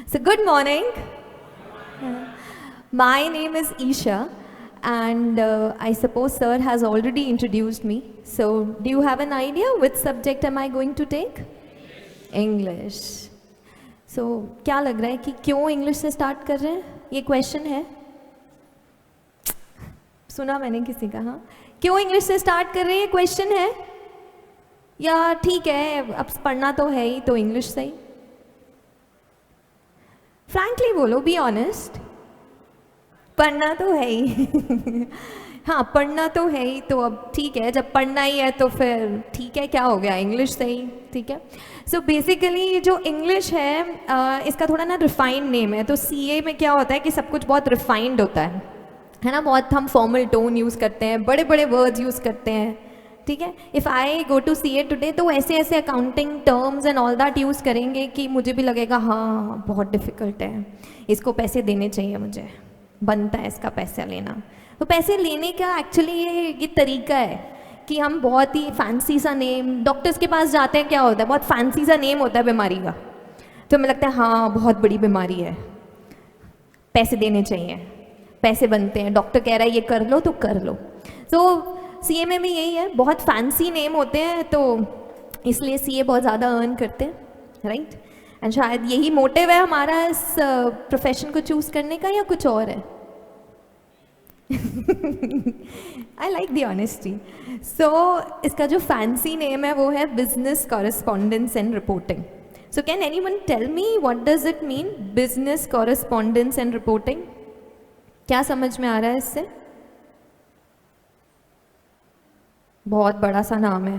So, good morning. My name is Isha, and I suppose Sir has already introduced me. So, do you have an idea which subject am I going to take? English. So, क्या लग रहा है कि क्यों English से start कर रहे हैं? ये क्वेश्चन है. सुना मैंने किसी का. हाँ, क्यों इंग्लिश से स्टार्ट कर रहे हैं? ये क्वेश्चन है या ठीक है अब पढ़ना तो है ही तो इंग्लिश सही. फ्रैंकली बोलो, बी ऑनेस्ट. पढ़ना तो है ही. हाँ, पढ़ना तो है ही तो अब ठीक है, जब पढ़ना ही है तो फिर ठीक है, क्या हो गया, इंग्लिश सही. ठीक है. सो बेसिकली जो इंग्लिश है इसका थोड़ा ना रिफाइंड नेम है. तो सीए में क्या होता है कि सब कुछ बहुत रिफाइंड होता है ना. बहुत हम फॉर्मल टोन यूज़ करते हैं, बड़े बड़े वर्ड्स यूज़ करते हैं. ठीक है. If I go to C A today तो ऐसे ऐसे accounting terms and all that use करेंगे कि मुझे भी लगेगा हाँ बहुत डिफ़िकल्ट है, इसको पैसे देने चाहिए, मुझे बनता है इसका पैसा लेना. तो पैसे लेने का एक्चुअली ये तरीका है कि हम बहुत ही फैंसी सा नेम, डॉक्टर्स के पास जाते हैं, क्या होता है बहुत फैंसी सा नेम होता है बीमारी का, तो हमें लगता है हाँ बहुत बड़ी बीमारी है, पैसे देने चाहिए, पैसे बनते हैं, डॉक्टर कह रहा है ये कर लो तो कर लो. तो सीए में भी यही है, बहुत फैंसी नेम होते हैं तो इसलिए सीए बहुत ज़्यादा अर्न करते हैं, राइट. एंड शायद यही मोटिव है हमारा इस प्रोफेशन को चूज़ करने का, या कुछ और है. I like the honesty. सो इसका जो फैंसी नेम है वो है business correspondence and reporting. So can anyone tell me what does it mean, business correspondence and reporting? क्या समझ में आ रहा है इससे? बहुत बड़ा सा नाम है.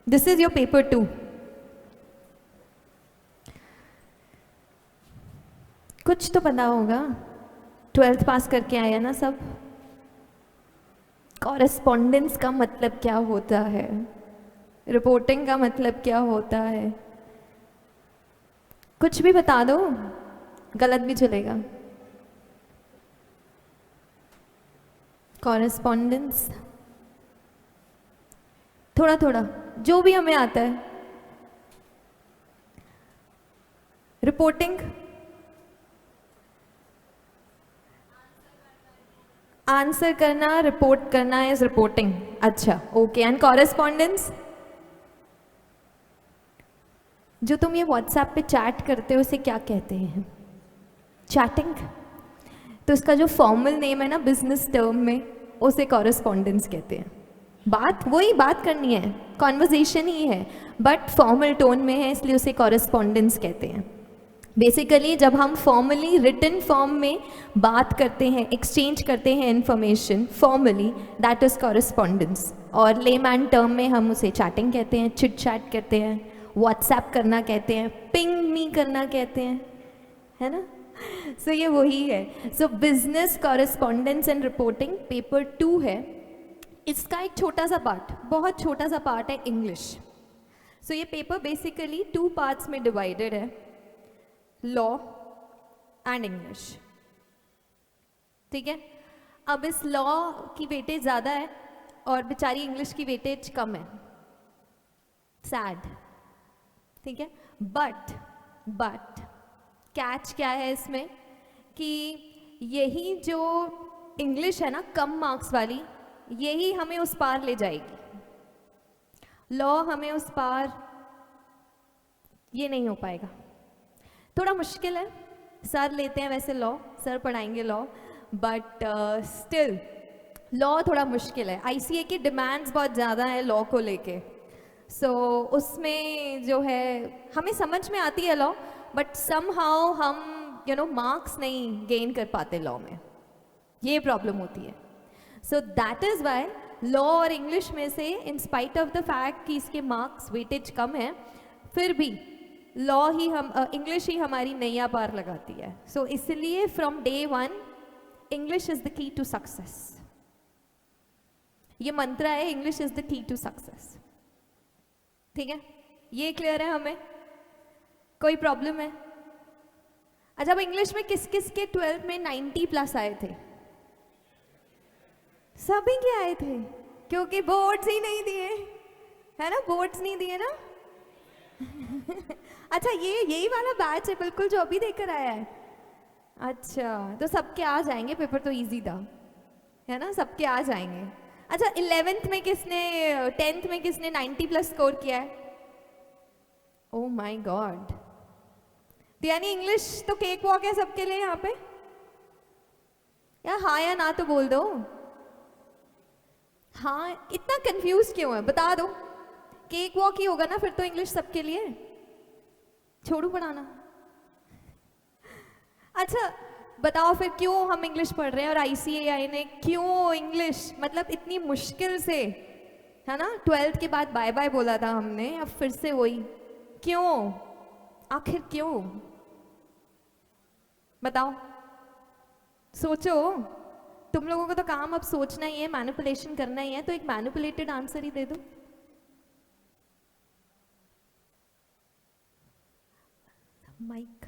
This is your paper 2. कुछ तो पता होगा, 12th पास करके आया ना सब. कॉरेस्पॉन्डेंस का मतलब क्या होता है, रिपोर्टिंग का मतलब क्या होता है, कुछ भी बता दो, गलत भी चलेगा. कॉरेस्पॉन्डेंस थोड़ा थोड़ा जो भी हमें आता है. रिपोर्टिंग आंसर करना, रिपोर्ट करना इज रिपोर्टिंग. अच्छा, ओके. एंड कॉरेस्पॉन्डेंस, जो तुम ये व्हाट्सएप पे चैट करते हो उसे क्या कहते हैं? चैटिंग. तो इसका जो फॉर्मल नेम है ना बिजनेस टर्म में, उसे कॉरेस्पॉन्डेंस कहते हैं. बात वही बात करनी है, कॉन्वर्जेशन ही है, बट फॉर्मल टोन में है इसलिए उसे कॉरेस्पॉन्डेंस कहते हैं. बेसिकली जब हम फॉर्मली रिटन फॉर्म में बात करते हैं, एक्सचेंज करते हैं information formally, that is correspondence. और लेमैन टर्म में हम उसे चैटिंग कहते हैं, चिट चैट कहते हैं, व्हाट्सएप करना कहते हैं, पिंग मी करना कहते हैं, है ना. सो ये वही है. सो business correspondence and reporting paper 2 है. इसका एक छोटा सा पार्ट, बहुत छोटा सा पार्ट है इंग्लिश. सो ये पेपर बेसिकली 2 पार्ट्स में डिवाइडेड है, लॉ एंड इंग्लिश. ठीक है. अब इस लॉ की वेटेज ज़्यादा है और बेचारी इंग्लिश की वेटेज कम है. सैड. ठीक है. बट कैच क्या है इसमें कि यही जो इंग्लिश है ना कम मार्क्स वाली, यही हमें उस पार ले जाएगी. लॉ हमें उस पार ये नहीं हो पाएगा, थोड़ा मुश्किल है. सर लेते हैं वैसे लॉ, सर पढ़ाएंगे लॉ, बट स्टिल लॉ थोड़ा मुश्किल है. आईसीए की डिमांड्स बहुत ज़्यादा है लॉ को लेके. सो उसमें जो है हमें समझ में आती है लॉ, बट समहाउ हम मार्क्स नहीं गेन कर पाते लॉ में, ये प्रॉब्लम होती है. So that is why law और इंग्लिश में से in spite of the fact कि इसके मार्क्स वेटेज कम है, फिर भी लॉ ही इंग्लिश ही हमारी नैया पार लगाती है. सो इसलिए from day 1 English is the key to success. ये मंत्र है, English is the key to success. ठीक है, ये क्लियर है हमें? कोई प्रॉब्लम है? अच्छा, अब इंग्लिश में किस किस के 12th में 90+ आए थे? सभी के आए थे, क्योंकि बोर्ड्स ही नहीं दिए, है ना. बोर्ड्स नहीं दिए ना. अच्छा, ये यही वाला बैच है बिल्कुल जो अभी देकर आया है। अच्छा, तो सबके आ जाएंगे, पेपर तो इजी था, है ना, सबके आ जाएंगे। अच्छा, 11th में किसने 10th में किसने 90 प्लस स्कोर किया है? Oh my God. तो यानी इंग्लिश तो केक वॉक है सबके लिए यहाँ पे, या हाँ या ना तो बोल दो। हाँ, इतना कंफ्यूज क्यों है, बता दो। केक वॉक ही होगा ना फिर तो इंग्लिश सबके लिए, छोड़ू पढ़ाना। अच्छा बताओ फिर क्यों हम इंग्लिश पढ़ रहे हैं, और ICAI ने क्यों इंग्लिश मतलब इतनी मुश्किल से, है ना, 12th के बाद बाय बाय बोला था हमने, अब फिर से वही क्यों, आखिर क्यों, बताओ, सोचो। तुम लोगों को तो काम अब सोचना ही है, मैनिपुलेशन करना ही है, तो एक मैनिपुलेटेड आंसर ही दे दो। माइक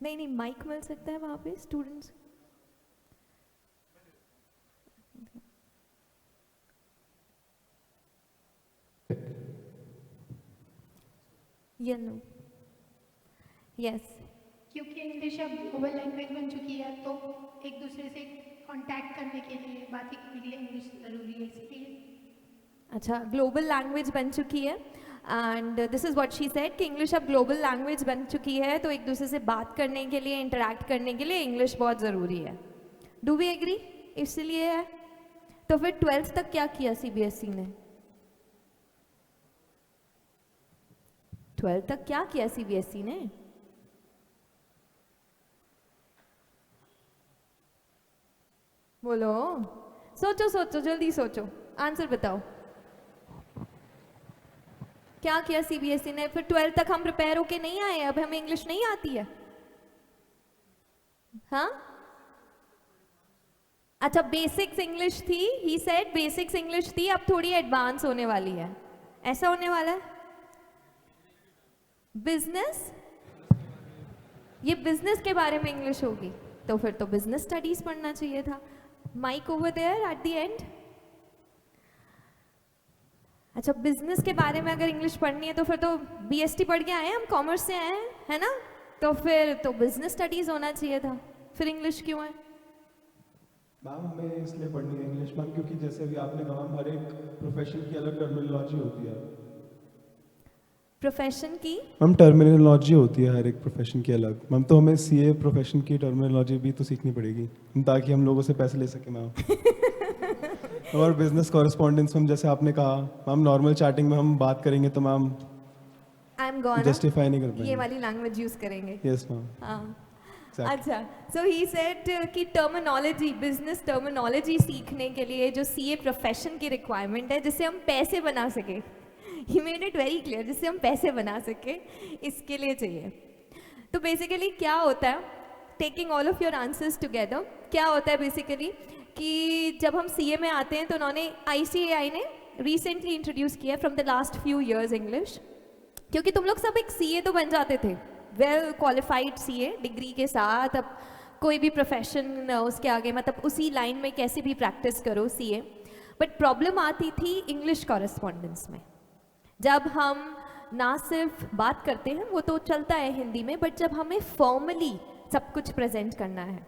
नहीं नहीं, माइक मिल सकता है वहां पे स्टूडेंट्स। यस, क्योंकि इंग्लिश अब ग्लोबल लैंग्वेज बन चुकी है, तो एक दूसरे से कांटेक्ट करने के लिए, बातें करने के लिए इंग्लिश ज़रूरी है, इसलिए। अच्छा, ग्लोबल लैंग्वेज बन चुकी है, and this is what she said कि इंग्लिश अब ग्लोबल लैंग्वेज बन चुकी है, तो एक दूसरे से बात करने के लिए, इंटरेक्ट करने के लिए इंग्लिश बहुत ज़रूरी है। Do we agree? इसलिए है। तो फिर 12th तक क्या किया CBSE ने? 12th तक क्या किया CBSE ने? बोलो, सोचो सोचो, जल्दी सोचो, आंसर बताओ। क्या किया CBSE ने? फिर 12th तक हम प्रिपेयर होके नहीं आए, अब हमें इंग्लिश नहीं आती है। हाँ, अच्छा, बेसिक्स इंग्लिश थी, ही सेड बेसिक्स इंग्लिश थी, अब थोड़ी एडवांस होने वाली है, ऐसा होने वाला है। बिजनेस, ये बिजनेस के बारे में इंग्लिश होगी, तो फिर तो बिजनेस स्टडीज पढ़ना चाहिए था। Mic over there at the end. अच्छा, बिजनेस के बारे में अगर इंग्लिश पढ़नी है तो फिर तो BST पढ़ के आए हैं हम, कॉमर्स से आए हैं, है ना, तो फिर तो बिजनेस स्टडीज होना चाहिए था, फिर इंग्लिश क्यों है? मैम हमें इसलिए पढ़नी है इंग्लिश मैम, क्योंकि जैसे भी आपने कहा हर एक प्रोफेशन की अलग टर्मिनोलॉजी होती है। प्रोफेशन की मैम टर्मिनोलॉजी होती है हर एक प्रोफेशन की अलग। मैम तो हमें CA प्रोफेशन की टर्मिनोलॉजी भी तो सीखनी पड़ेगी, ताकि हम लोगों से पैसे ले सकें मैम। और बिजनेस कॉरेस्पॉन्डेंस में जैसे आपने कहा मैम, नॉर्मल चैटिंग में हम बात करेंगे तो ma'am I am gonna justify नहीं कर पाएंगे, ये वाली लैंग्वेज यूज करेंगे। Yes ma'am. हाँ, Exactly. अच्छा, सो ही सेड कि टर्मिनोलॉजी, बिजनेस टर्मिनोलॉजी सीखने के लिए जो CA प्रोफेशन की रिक्वायरमेंट है, जिससे हम पैसे बना सके, he made it very clear, जिससे हम पैसे बना सके, इसके लिए चाहिए। तो बेसिकली क्या होता है, taking all of your answers together, क्या होता है बेसिकली कि जब हम CA में आते हैं तो उन्होंने ICAI ने रिसेंटली इंट्रोड्यूस किया from the last few years English, क्योंकि तुम लोग सब एक CA तो बन जाते थे, वेल क्वालिफाइड CA डिग्री के साथ, अब कोई भी प्रोफेशन उसके आगे, मतलब उसी लाइन में कैसे भी प्रैक्टिस करो CA, बट प्रॉब्लम आती थी इंग्लिश कॉरेस्पॉन्डेंस में। जब हम ना सिर्फ बात करते हैं, वो तो चलता है हिंदी में, बट जब हमें फॉर्मली सब कुछ प्रेजेंट करना है,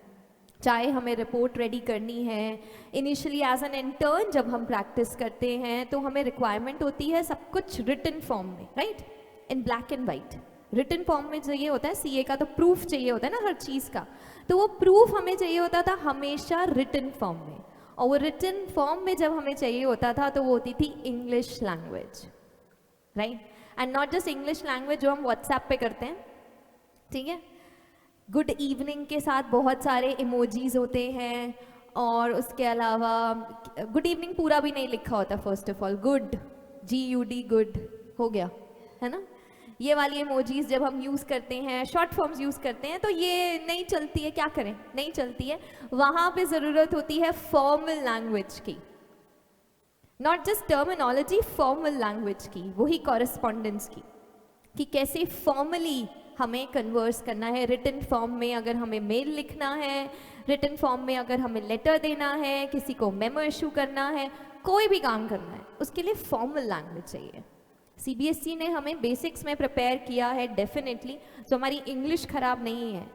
चाहे हमें रिपोर्ट रेडी करनी है, इनिशियली एज एन इंटर्न जब हम प्रैक्टिस करते हैं तो हमें रिक्वायरमेंट होती है सब कुछ रिटन फॉर्म में, right, in black and white. Written form में चाहिए होता है, CA का तो प्रूफ चाहिए होता है ना हर चीज़ का, तो वो प्रूफ हमें चाहिए होता था हमेशा रिटन फॉर्म में, और वो रिटन फॉर्म में जब हमें चाहिए होता था तो वो होती थी English language, right, and not just English language जो हम व्हाट्सएप पे करते हैं, ठीक है, गुड इवनिंग के साथ बहुत सारे इमोजीज होते हैं, और उसके अलावा गुड इवनिंग पूरा भी नहीं लिखा होता, first of all good, GUD good हो गया, है ना, ये वाली इमोजीज जब हम यूज़ करते हैं, शॉर्ट फॉर्म्स यूज़ करते हैं, तो ये नहीं चलती है, क्या करें, नहीं चलती है, वहाँ पे ज़रूरत होती है फॉर्मल लैंग्वेज की, not just terminology, formal language की, वही कॉरेस्पॉन्डेंस की, कि कैसे फॉर्मली हमें कन्वर्स करना है, रिटन फॉर्म में अगर हमें मेल लिखना है, रिटन फॉर्म में अगर हमें लेटर देना है, किसी को मेमो इशू करना है, कोई भी काम करना है उसके लिए फॉर्मल लैंग्वेज चाहिए। सीबीएसई ने हमें बेसिक्स में प्रिपेयर किया है डेफिनेटली, तो हमारी इंग्लिश खराब नहीं है।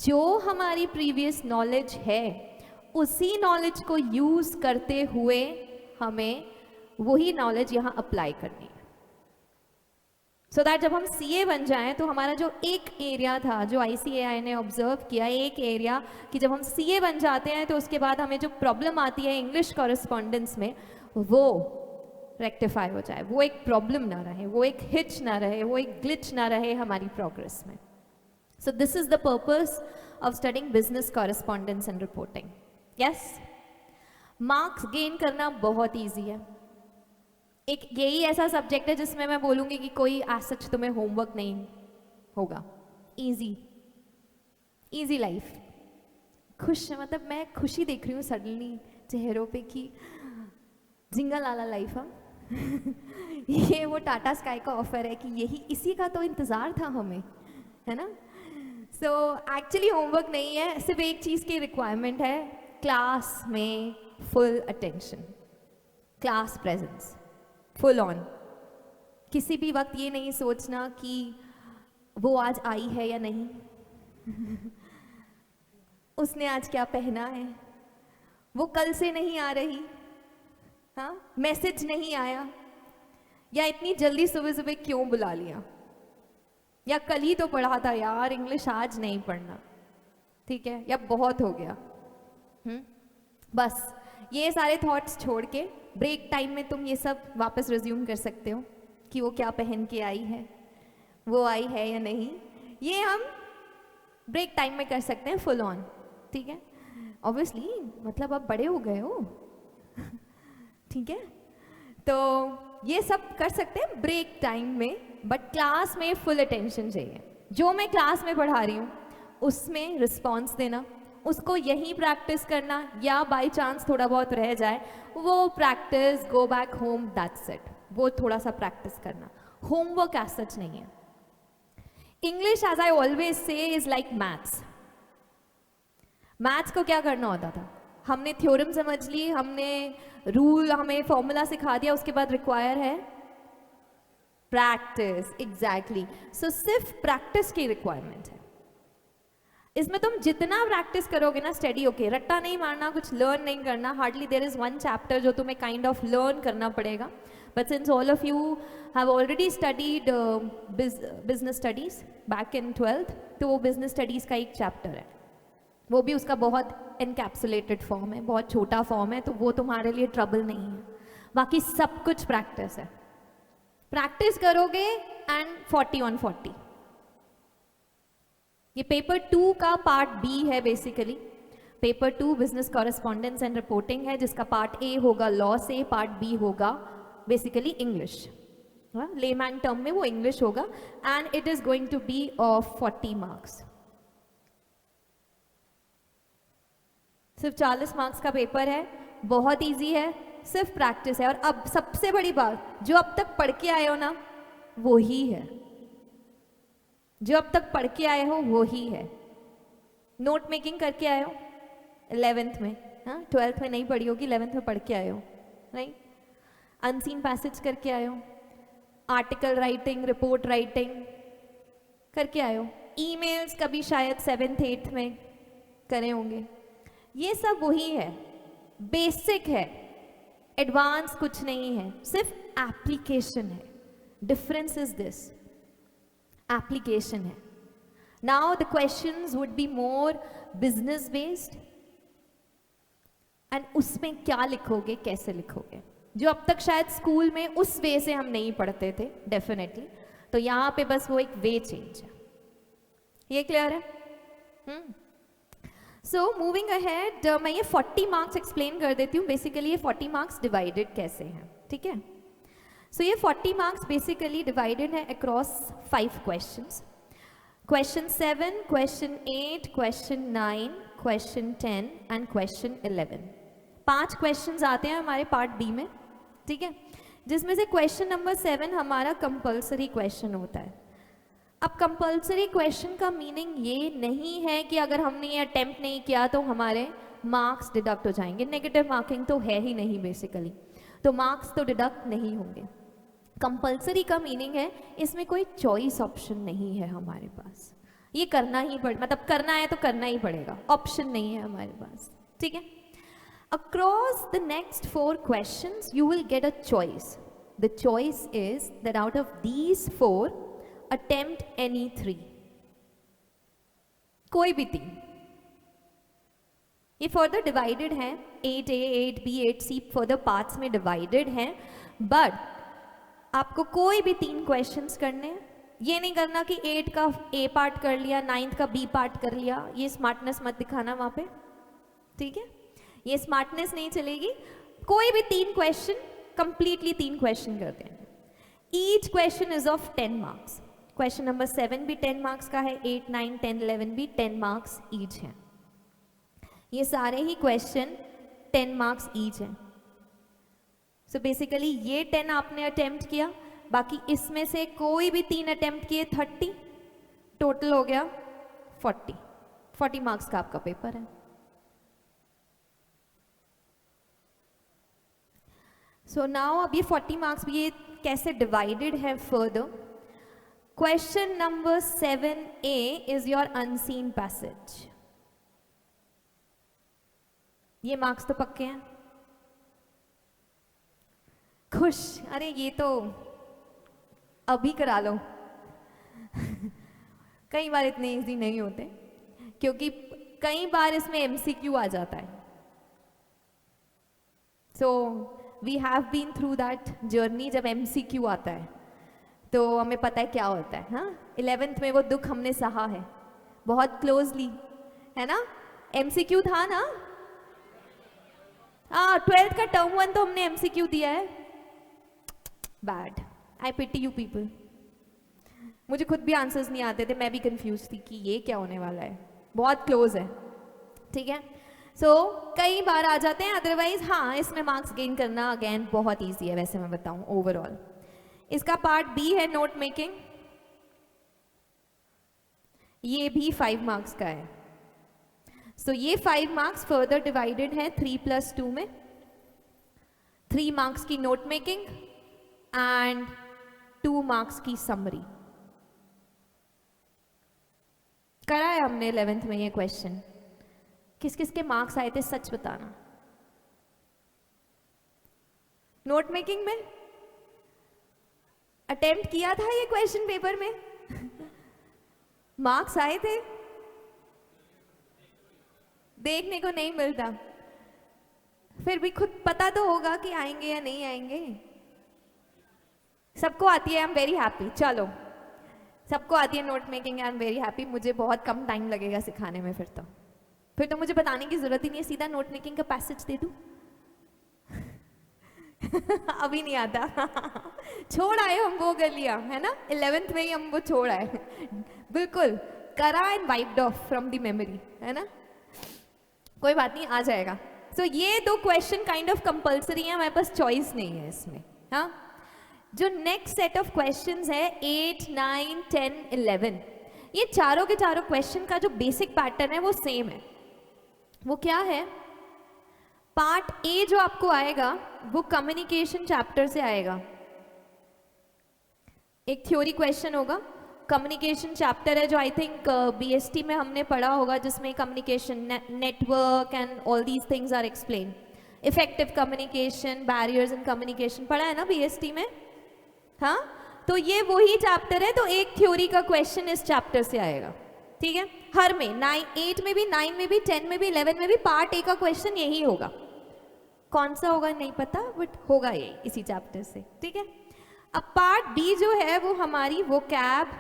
जो हमारी प्रीवियस नॉलेज है उसी नॉलेज को यूज़ करते हुए हमें वही नॉलेज यहाँ अप्लाई करनी है, सो दैट जब हम सीए बन जाएं तो हमारा जो एक एरिया था, जो आईसीएआई ने ऑब्जर्व किया, एक एरिया कि जब हम सीए बन जाते हैं तो उसके बाद हमें जो प्रॉब्लम आती है इंग्लिश कॉरेस्पॉन्डेंस में वो रेक्टिफाई हो जाए, वो एक प्रॉब्लम ना रहे, वो एक हिच ना रहे, वो एक ग्लिच ना रहे हमारी प्रोग्रेस में। So this is the purpose of studying business correspondence and reporting. Yes, marks gain करना बहुत ईजी है। एक यही ऐसा सब्जेक्ट है जिसमें मैं बोलूँगी कि कोई एज सच तुम्हें होमवर्क नहीं होगा। इजी इजी लाइफ, खुश, मतलब मैं खुशी देख रही हूँ सडनली चेहरों पे कि जिंगा लाला लाइफ। हाँ ये वो टाटा स्काई का ऑफर है कि यही इसी का तो इंतज़ार था हमें, है ना। सो एक्चुअली होमवर्क नहीं है, सिर्फ एक चीज़ की रिक्वायरमेंट है, क्लास में full attention, class presence full on. किसी भी वक्त ये नहीं सोचना कि वो आज आई है या नहीं उसने आज क्या पहना है, वो कल से नहीं आ रही, हाँ मैसेज नहीं आया, या इतनी जल्दी सुबह सुबह क्यों बुला लिया, या कल ही तो पढ़ा था यार इंग्लिश, आज नहीं पढ़ना, ठीक है, या बहुत हो गया। बस ये सारे थॉट्स छोड़ के ब्रेक टाइम में तुम ये सब वापस रिज्यूम कर सकते हो कि वो क्या पहन के आई है, वो आई है या नहीं, ये हम ब्रेक टाइम में कर सकते हैं फुल ऑन, ठीक है। ऑब्वियसली मतलब अब बड़े हो गए हो ठीक है, तो ये सब कर सकते हैं ब्रेक टाइम में, बट क्लास में फुल अटेंशन चाहिए। जो मैं क्लास में पढ़ा रही हूँ उसमें रिस्पॉन्स देना, उसको यहीं प्रैक्टिस करना, या बाय चांस थोड़ा बहुत रह जाए वो practice, go back home, that's it, वो थोड़ा सा प्रैक्टिस करना, होमवर्क एज सच नहीं है। English as I always say is like maths. Maths को क्या करना होता था, हमने थ्योरम समझ ली, हमने रूल, हमें फॉर्मूला सिखा दिया, उसके बाद रिक्वायर है प्रैक्टिस। एग्जैक्टली, सो सिर्फ प्रैक्टिस की रिक्वायरमेंट है। इसमें तुम जितना प्रैक्टिस करोगे ना स्टडी होके, रट्टा नहीं मारना, कुछ लर्न नहीं करना, hardly there is one chapter जो तुम्हें काइंड ऑफ लर्न करना पड़ेगा। But since all of you have already studied business studies back in 12th, तो वो बिजनेस स्टडीज का एक चैप्टर है, वो भी उसका बहुत एनकैप्सुलेटेड फॉर्म है, बहुत छोटा फॉर्म है, तो वो तुम्हारे लिए ट्रबल नहीं है। बाकी सब कुछ प्रैक्टिस है, प्रैक्टिस करोगे एंड 40 on 40। ये पेपर 2 का पार्ट बी है basically. Paper 2 business correspondence and reporting है, जिसका पार्ट ए होगा लॉ से, पार्ट बी होगा बेसिकली इंग्लिश, लेमैन टर्म में वो इंग्लिश होगा, and it is going to be of 40 marks. सिर्फ 40 मार्क्स का पेपर है, बहुत इजी है, सिर्फ प्रैक्टिस है। और अब सबसे बड़ी बात, जो अब तक पढ़ के आए हो ना वो ही है, जो अब तक पढ़ के आए हो वो ही है। नोट मेकिंग करके आए हो 11th में, हाँ 12th में नहीं पढ़ी होगी, 11th में पढ़ के आए हो, राइट। अनसीन पैसेज करके आए हो, आर्टिकल राइटिंग, रिपोर्ट राइटिंग करके आए हो, ईमेल्स कभी शायद 7th 8th में करे होंगे। ये सब वही है, बेसिक है, एडवांस कुछ नहीं है, सिर्फ एप्लीकेशन है। डिफरेंस इज दिस, एप्लीकेशन है। Now the questions would be more business based, and उसमें क्या लिखोगे, कैसे लिखोगे, जो अब तक शायद स्कूल में उस वे से हम नहीं पढ़ते थे डेफिनेटली, तो यहाँ पे बस वो एक वे चेंज है। ये क्लियर है? सो मूविंग अहेड, मैं ये 40 मार्क्स एक्सप्लेन कर देती हूँ। बेसिकली ये 40 मार्क्स डिवाइडेड कैसे हैं, ठीक है। सो ये 40 मार्क्स बेसिकली डिवाइडेड है across 5 questions. Question 7, question 8, question 9, question 10 and question 11। 5 questions आते हैं हमारे पार्ट बी में, ठीक है, जिसमें से क्वेश्चन नंबर 7 हमारा कंपल्सरी क्वेश्चन होता है। अब कंपल्सरी क्वेश्चन का मीनिंग ये नहीं है कि अगर हमने ये अटेम्प्ट नहीं किया तो हमारे मार्क्स डिडक्ट हो जाएंगे, नेगेटिव मार्किंग तो है ही नहीं बेसिकली। तो मार्क्स तो डिडक्ट नहीं होंगे। कंपल्सरी का मीनिंग है इसमें कोई चॉइस ऑप्शन नहीं है हमारे पास, ये करना ही मतलब करना है तो करना ही पड़ेगा, ऑप्शन नहीं है हमारे पास, ठीक है। Across the next 4 questions you will get a choice. The choice is that out of these 4 attempt any 3, कोई भी 3। ये फर्दर डिवाइडेड है, 8A 8B 8C further parts में डिवाइडेड है, बट आपको कोई भी 3 क्वेश्चंस करने हैं। ये नहीं करना कि 8 का A पार्ट कर लिया, 9th का B पार्ट कर लिया, ये स्मार्टनेस मत दिखाना वहाँ पे, ठीक है, ये स्मार्टनेस नहीं चलेगी। कोई भी 3 क्वेश्चन, कंप्लीटली 3 क्वेश्चन करते हैं। Each question is of 10 marks. Question number 7 भी 10 मार्क्स का है, 8 9 10 11 भी 10 मार्क्स ईच हैं। ये सारे ही क्वेश्चन 10 मार्क्स ईच हैं। सो बेसिकली ये 10 आपने अटेम्प्ट किया, बाकी इसमें से कोई भी 3 अटेम्प्ट किए, 30 टोटल हो गया 40 मार्क्स का आपका पेपर है। सो नाउ अब ये 40 मार्क्स भी ये कैसे डिवाइडेड है further. Question number 7A is your unseen passage. ये मार्क्स तो पक्के हैं, खुश, अरे ये तो अभी करा लो कई बार इतने इजी नहीं होते, क्योंकि कई बार इसमें MCQ आ जाता है। So we have been through that journey. जब MCQ आता है तो हमें पता है क्या होता है। हाँ, 11th में वो दुख हमने सहा है बहुत क्लोजली, है ना। MCQ था ना, हाँ 12th का टर्म 1 तो हमने MCQ दिया है। Bad, I pity you people. मुझे खुद भी आंसर्स नहीं आते थे, मैं भी कंफ्यूज थी कि ये क्या होने वाला है, बहुत क्लोज है, ठीक है। सो कई बार आ जाते हैं, अदरवाइज हाँ इसमें मार्क्स गेन करना अगेन बहुत ईजी है। वैसे मैं बताऊं ओवरऑल इसका पार्ट B है नोट मेकिंग, ये भी 5 मार्क्स का है। सो ये 5 मार्क्स फर्दर डिवाइडेड है 3 + 2 में। 3 मार्क्स की नोट मेकिंग एंड 2 मार्क्स की समरी। करा है हमने 11th में ये क्वेश्चन। किस किस के मार्क्स आए थे सच बताना। नोट मेकिंग में अटेम्प्ट किया था ये क्वेश्चन पेपर में मार्क्स आए थे, देखने को नहीं मिलता, फिर भी खुद पता तो होगा कि आएंगे या नहीं आएंगे। सबको आती है, आई एम वेरी हैप्पी। चलो सबको आती है note making, I am very happy. मुझे बहुत कम टाइम लगेगा सिखाने में, फिर तो मुझे बताने की जरूरत ही नहीं है, सीधा नोट मेकिंग का पैसेज दे दूं अभी नहीं आता छोड़ आए हम, वो कर लिया है ना, 11th में ही हम वो छोड़ आए बिल्कुल करा and wiped off from the memory, है ना। कोई बात नहीं, आ जाएगा। सो ये 2 क्वेश्चन काइंड ऑफ कंपल्सरी है, हमारे पास चॉइस नहीं है इसमें। हाँ, जो नेक्स्ट सेट ऑफ क्वेश्चंस है 8 9 10 11, ये चारों के चारों क्वेश्चन का जो बेसिक पैटर्न है वो सेम है। वो क्या है, पार्ट A जो आपको आएगा वो कम्युनिकेशन चैप्टर से आएगा। एक थ्योरी क्वेश्चन होगा, कम्युनिकेशन चैप्टर है जो आई थिंक BST में हमने पढ़ा होगा, जिसमें communication network and all these things are explain. Effective communication, barriers in communication पढ़ा है ना BST में। हाँ, तो ये वही चैप्टर है, तो एक थ्योरी का क्वेश्चन इस चैप्टर से आएगा, ठीक है। हर में 8 में भी, 9 में भी, 10 में भी, 11 में भी पार्ट A का क्वेश्चन यही होगा। कौन सा होगा नहीं पता, बट होगा ये इसी चैप्टर से, ठीक है। अब पार्ट B जो है वो हमारी वोकैब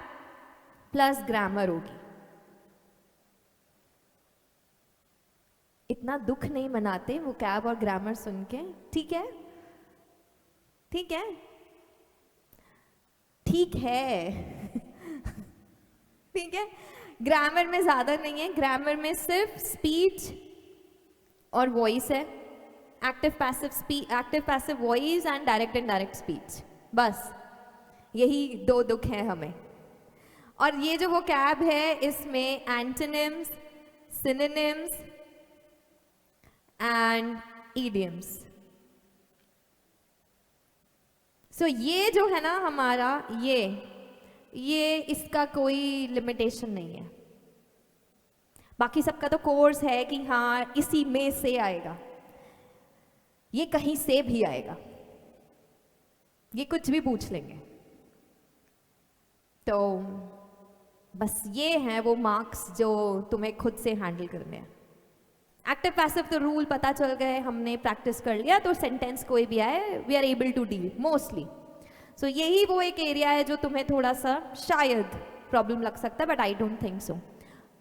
प्लस ग्रामर होगी। इतना दुख नहीं मनाते वोकैब और ग्रामर सुन के, ठीक है, ठीक है, ठीक है ठीक है। ग्रामर में ज्यादा नहीं है, ग्रामर में सिर्फ स्पीच और वॉइस है, active passive voice and direct indirect speech, बस यही 2 दुख हैं हमें। और ये जो वोकैब है इसमें एंटोनिम्स, सिनोनिम्स एंड इडियम्स, सो ये जो है ना हमारा ये इसका कोई लिमिटेशन नहीं है। बाकी सबका तो कोर्स है कि हाँ इसी में से आएगा, ये कहीं से भी आएगा, ये कुछ भी पूछ लेंगे। तो बस ये हैं वो मार्क्स जो तुम्हें खुद से हैंडल करने हैं। एक्टिव पैसिव तो रूल पता चल गए, हमने प्रैक्टिस कर लिया, तो सेंटेंस कोई भी आए we are able to deal mostly. So यही वो एक एरिया है जो तुम्हें थोड़ा सा शायद प्रॉब्लम लग सकता है, but I don't think so.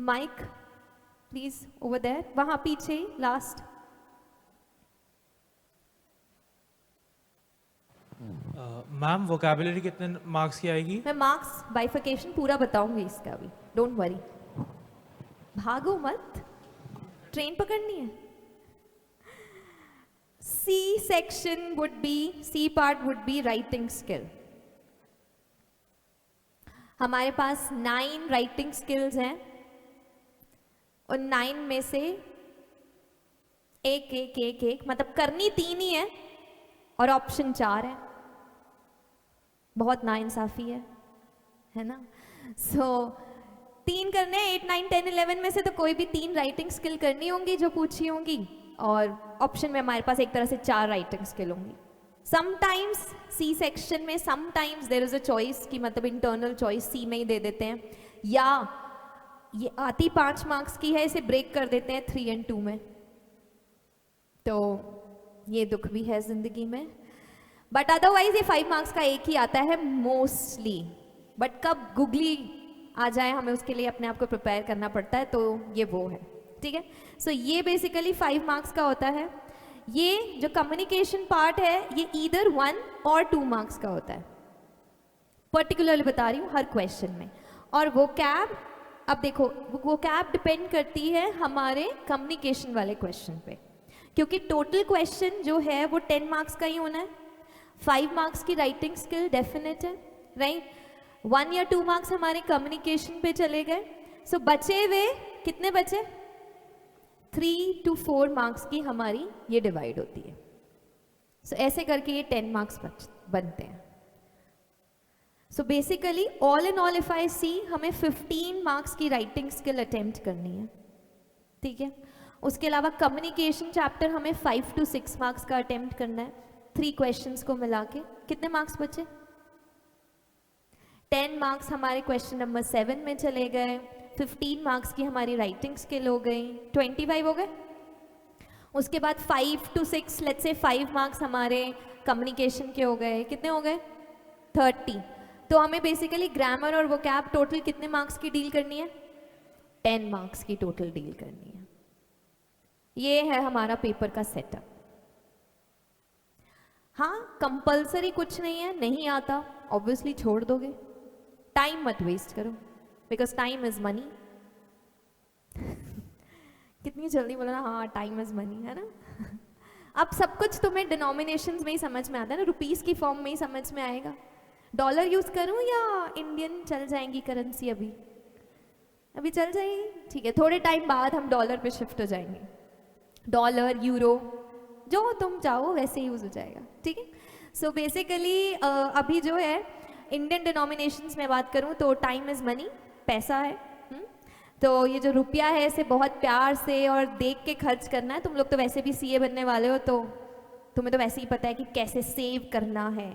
Mic please over there, वहां पीछे लास्ट। मैम वोकैबुलरी कितने मार्क्स की आएगी? मैं मार्क्स बाइफिकेशन पूरा बताऊंगी इसका भी, डोंट वरी। भागो मत, ट्रेन पकड़नी है। C section would be, C part would be writing skill. हमारे पास 9 राइटिंग स्किल्स हैं, और 9 में से एक मतलब करनी 3 ही है और ऑप्शन 4 है। बहुत नाइंसाफी है ना? सो 3 करने हैं, 8, 9, 10, 11 में से तो कोई भी 3 राइटिंग स्किल करनी होंगी जो पूछी होंगी, और ऑप्शन में हमारे पास एक तरह से 4 राइटिंग स्किल होंगी। समटाइम्स सी सेक्शन में sometimes there is a choice कि मतलब इंटरनल चॉइस सी में ही दे देते हैं, या ये आती 5 मार्क्स की है, इसे ब्रेक कर देते हैं 3 और 2 में। तो ये दुख भी है जिंदगी में, बट अदरवाइज ये 5 मार्क्स का एक ही आता है मोस्टली। बट कब गुगली आ जाए हमें उसके लिए अपने आप को प्रिपेयर करना पड़ता है, तो ये वो है, ठीक है। सो ये बेसिकली 5 मार्क्स का होता है। ये जो कम्युनिकेशन पार्ट है ये ईदर 1 और 2 मार्क्स का होता है, पर्टिकुलरली बता रही हूँ हर क्वेश्चन में। और वो कैब, अब देखो वो कैब डिपेंड करती है हमारे कम्युनिकेशन वाले क्वेश्चन पे, क्योंकि टोटल क्वेश्चन जो है वो 10 मार्क्स का ही होना है। 5 मार्क्स की राइटिंग स्किल डेफिनेट है, राइट। 1 या 2 मार्क्स हमारे कम्युनिकेशन पे चले गए। सो बचे हुए कितने बचे? 3 to 4 मार्क्स की हमारी ये डिवाइड होती है। सो ऐसे करके ये 10 मार्क्स बनते हैं। So basically all in all if I see, हमें 15 मार्क्स की राइटिंग स्किल अटेम्प्ट करनी है, ठीक है। उसके अलावा कम्युनिकेशन चैप्टर हमें 5 to 6 मार्क्स का अटेम्प्ट करना है। 3 क्वेश्चंस को मिला के कितने मार्क्स बचे? 10 मार्क्स हमारे क्वेश्चन नंबर 7 में चले गए। 15 मार्क्स की हमारी राइटिंग स्किल हो गई, 25 हो गए। उसके बाद 5 to 6 लेट्स से 5 मार्क्स हमारे कम्युनिकेशन के हो गए, कितने हो गए? 30। तो हमें बेसिकली ग्रामर और वोकैब टोटल कितने मार्क्स की डील करनी है? 10 मार्क्स की टोटल डील करनी है। ये है हमारा पेपर का सेटअप। हाँ, कंपल्सरी कुछ नहीं है, नहीं आता ऑब्वियसली छोड़ दोगे, टाइम मत वेस्ट करो, बिकॉज टाइम इज मनी। कितनी जल्दी बोला ना, हाँ टाइम इज मनी, है ना। अब सब कुछ तुम्हें डिनोमिनेशंस में ही समझ में आता है ना, रुपीस की फॉर्म में ही समझ में आएगा। डॉलर यूज करूं या इंडियन चल जाएंगी करेंसी? अभी चल जाएगी, ठीक है। थोड़े टाइम बाद हम डॉलर पे शिफ्ट हो जाएंगे, डॉलर यूरो जो तुम चाहो वैसे यूज हो जाएगा, ठीक है। सो बेसिकली अभी जो है इंडियन डिनोमिनेशंस में बात करूं तो टाइम इज मनी, पैसा है। तो ये जो रुपया है इसे बहुत प्यार से और देख के खर्च करना है। तुम लोग तो वैसे भी सीए बनने वाले हो, तो तुम्हें तो वैसे ही पता है कि कैसे सेव करना है।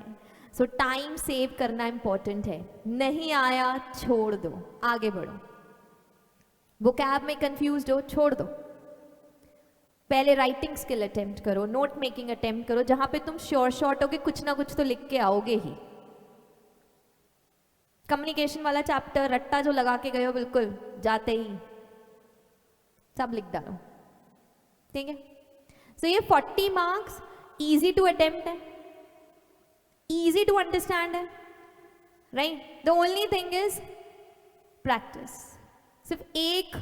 सो टाइम सेव करना इंपॉर्टेंट है। नहीं आया छोड़ दो, आगे बढ़ो। वो कैब में कंफ्यूज हो, छोड़ दो। पहले राइटिंग स्किल अटेम्प्ट करो, नोट मेकिंग अटेम्प्ट करो, जहां पे तुम शॉर्ट हो के कुछ ना कुछ तो लिख के आओगे ही। कम्युनिकेशन वाला चैप्टर रट्टा जो लगा के गए हो बिल्कुल जाते ही सब लिख डालो, ठीक है। सो ये 40 मार्क्स इजी टू अटेम्प्ट है, इजी टू अंडरस्टैंड है, right. The only thing is practice. सिर्फ एक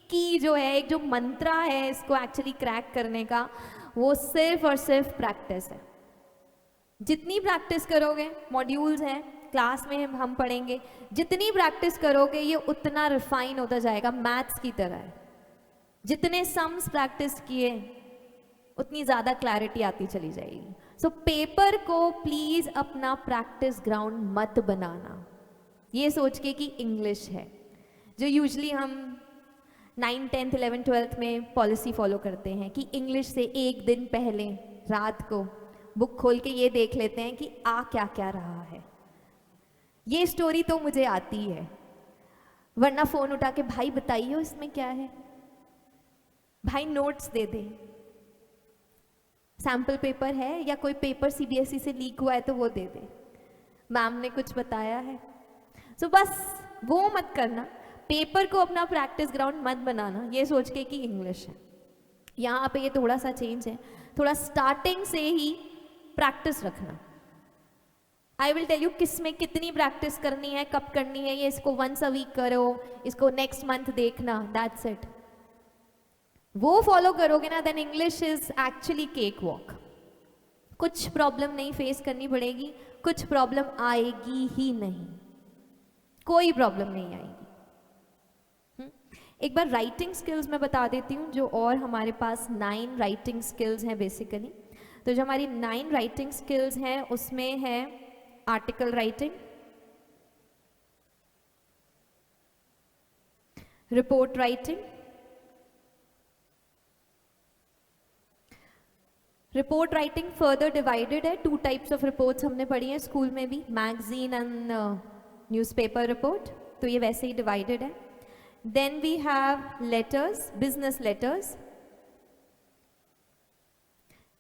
की जो है, एक जो मंत्रा है इसको एक्चुअली क्रैक करने का, वो सिर्फ और सिर्फ प्रैक्टिस है। जितनी प्रैक्टिस करोगे, मॉड्यूल्स हैं क्लास में हम पढ़ेंगे, जितनी प्रैक्टिस करोगे ये उतना रिफाइन होता जाएगा, मैथ्स की तरह है। जितने सम्स प्रैक्टिस किए उतनी ज़्यादा क्लैरिटी आती चली जाएगी। सो पेपर को प्लीज अपना प्रैक्टिस ग्राउंड मत बनाना ये सोच के कि इंग्लिश है, जो यूजली हम 9, 10th, 11th, 12th में पॉलिसी फॉलो करते हैं कि इंग्लिश से एक दिन पहले रात को बुक खोल के ये देख लेते हैं कि आ क्या क्या रहा है। ये स्टोरी तो मुझे आती है, वरना फोन उठा के भाई बताइए इसमें क्या है, भाई नोट्स दे दे, सैम्पल पेपर है या कोई पेपर सीबीएसई से लीक हुआ है तो वो दे दे, मैम ने कुछ बताया है। सो बस वो मत करना, पेपर को अपना प्रैक्टिस ग्राउंड मत बनाना ये सोच के कि इंग्लिश है। यहाँ पे ये थोड़ा सा चेंज है, थोड़ा स्टार्टिंग से ही प्रैक्टिस रखना। आई विल टेल यू किस में कितनी प्रैक्टिस करनी है, कब करनी है, ये इसको वंस अ वीक करो, इसको नेक्स्ट मंथ देखना, दैट्स इट। वो फॉलो करोगे ना, then English is actually cake walk. कुछ प्रॉब्लम नहीं फेस करनी पड़ेगी, कुछ प्रॉब्लम आएगी ही नहीं, कोई प्रॉब्लम नहीं आएगी। एक बार राइटिंग स्किल्स मैं बता देती हूँ, जो और हमारे पास 9 राइटिंग स्किल्स हैं बेसिकली। तो जो हमारी 9 राइटिंग स्किल्स हैं उसमें है article writing, report writing, report writing further divided है, 2 टाइप्स ऑफ रिपोर्ट्स हमने पढ़ी हैं स्कूल में भी, मैगजीन एंड न्यूज़पेपर रिपोर्ट, तो ये वैसे ही डिवाइडेड है। Then we have letters, business letters,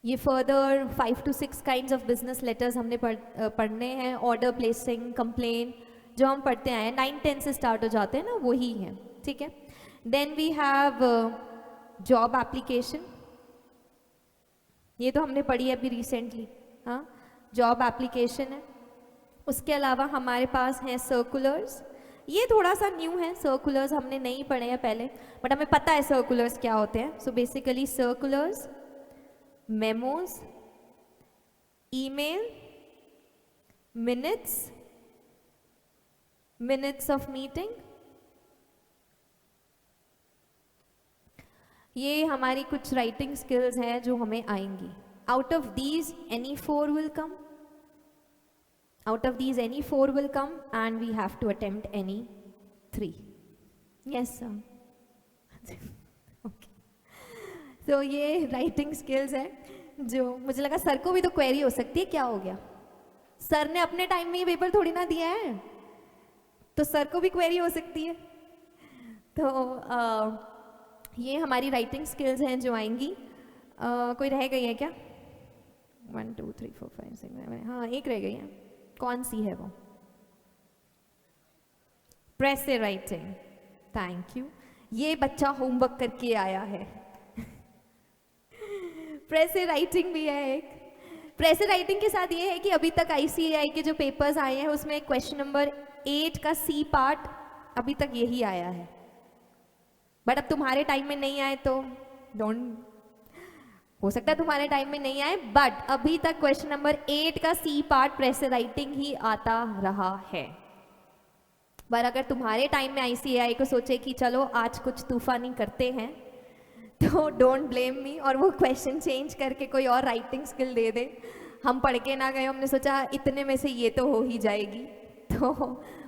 ये further 5 to 6 kinds of business letters हमने पढ़ने हैं। ऑर्डर प्लेसिंग, कंप्लेन, जो हम पढ़ते आए हैं 9, 10 से स्टार्ट हो जाते हैं ना, वही है, ठीक है। Then we have job application, ये तो हमने पढ़ी है अभी रिसेंटली, हाँ, जॉब एप्लीकेशन है। उसके अलावा हमारे पास हैं सर्कुलर्स, ये थोड़ा सा न्यू है, सर्कुलर्स हमने नहीं पढ़े हैं पहले, बट हमें पता है सर्कुलर्स क्या होते हैं। So basically circulars, memos, email, minutes of meeting, ये हमारी कुछ राइटिंग स्किल्स हैं जो हमें आएंगी। Out of these any 4 will come, out of these any 4 will come and we have to attempt any 3. Yes sir. Okay. So ये writing skills है, जो मुझे लगा सर को भी तो क्वेरी हो सकती है, क्या हो गया, सर ने अपने टाइम में ये पेपर थोड़ी ना दिया है, तो सर को भी क्वेरी हो सकती है। तो ये हमारी राइटिंग स्किल्स हैं जो आएंगी। कोई रह गई है क्या? 1 2 3 4 5 6 7, हाँ एक रह गई है, कौन सी है वो? प्रेस से राइटिंग, थैंक यू, ये बच्चा होमवर्क करके आया है। प्रेस से राइटिंग भी है एक। प्रेस से राइटिंग के साथ ये है कि अभी तक आईसीएआई के जो पेपर्स आए हैं उसमें क्वेश्चन नंबर 8 का सी पार्ट अभी तक यही आया है, बट अब तुम्हारे टाइम में नहीं आए तो डोंट, हो सकता है तुम्हारे टाइम में नहीं आए, बट अभी तक क्वेश्चन नंबर 8 का सी पार्ट प्रेस राइटिंग ही आता रहा है। पर अगर तुम्हारे टाइम में आईसीएआई को सोचे कि चलो आज कुछ तूफानी करते हैं, तो डोंट ब्लेम मी और वो क्वेश्चन चेंज करके कोई और राइटिंग स्किल दे दे। हम पढ़ के ना गए, हमने सोचा इतने में से ये तो हो ही जाएगी, तो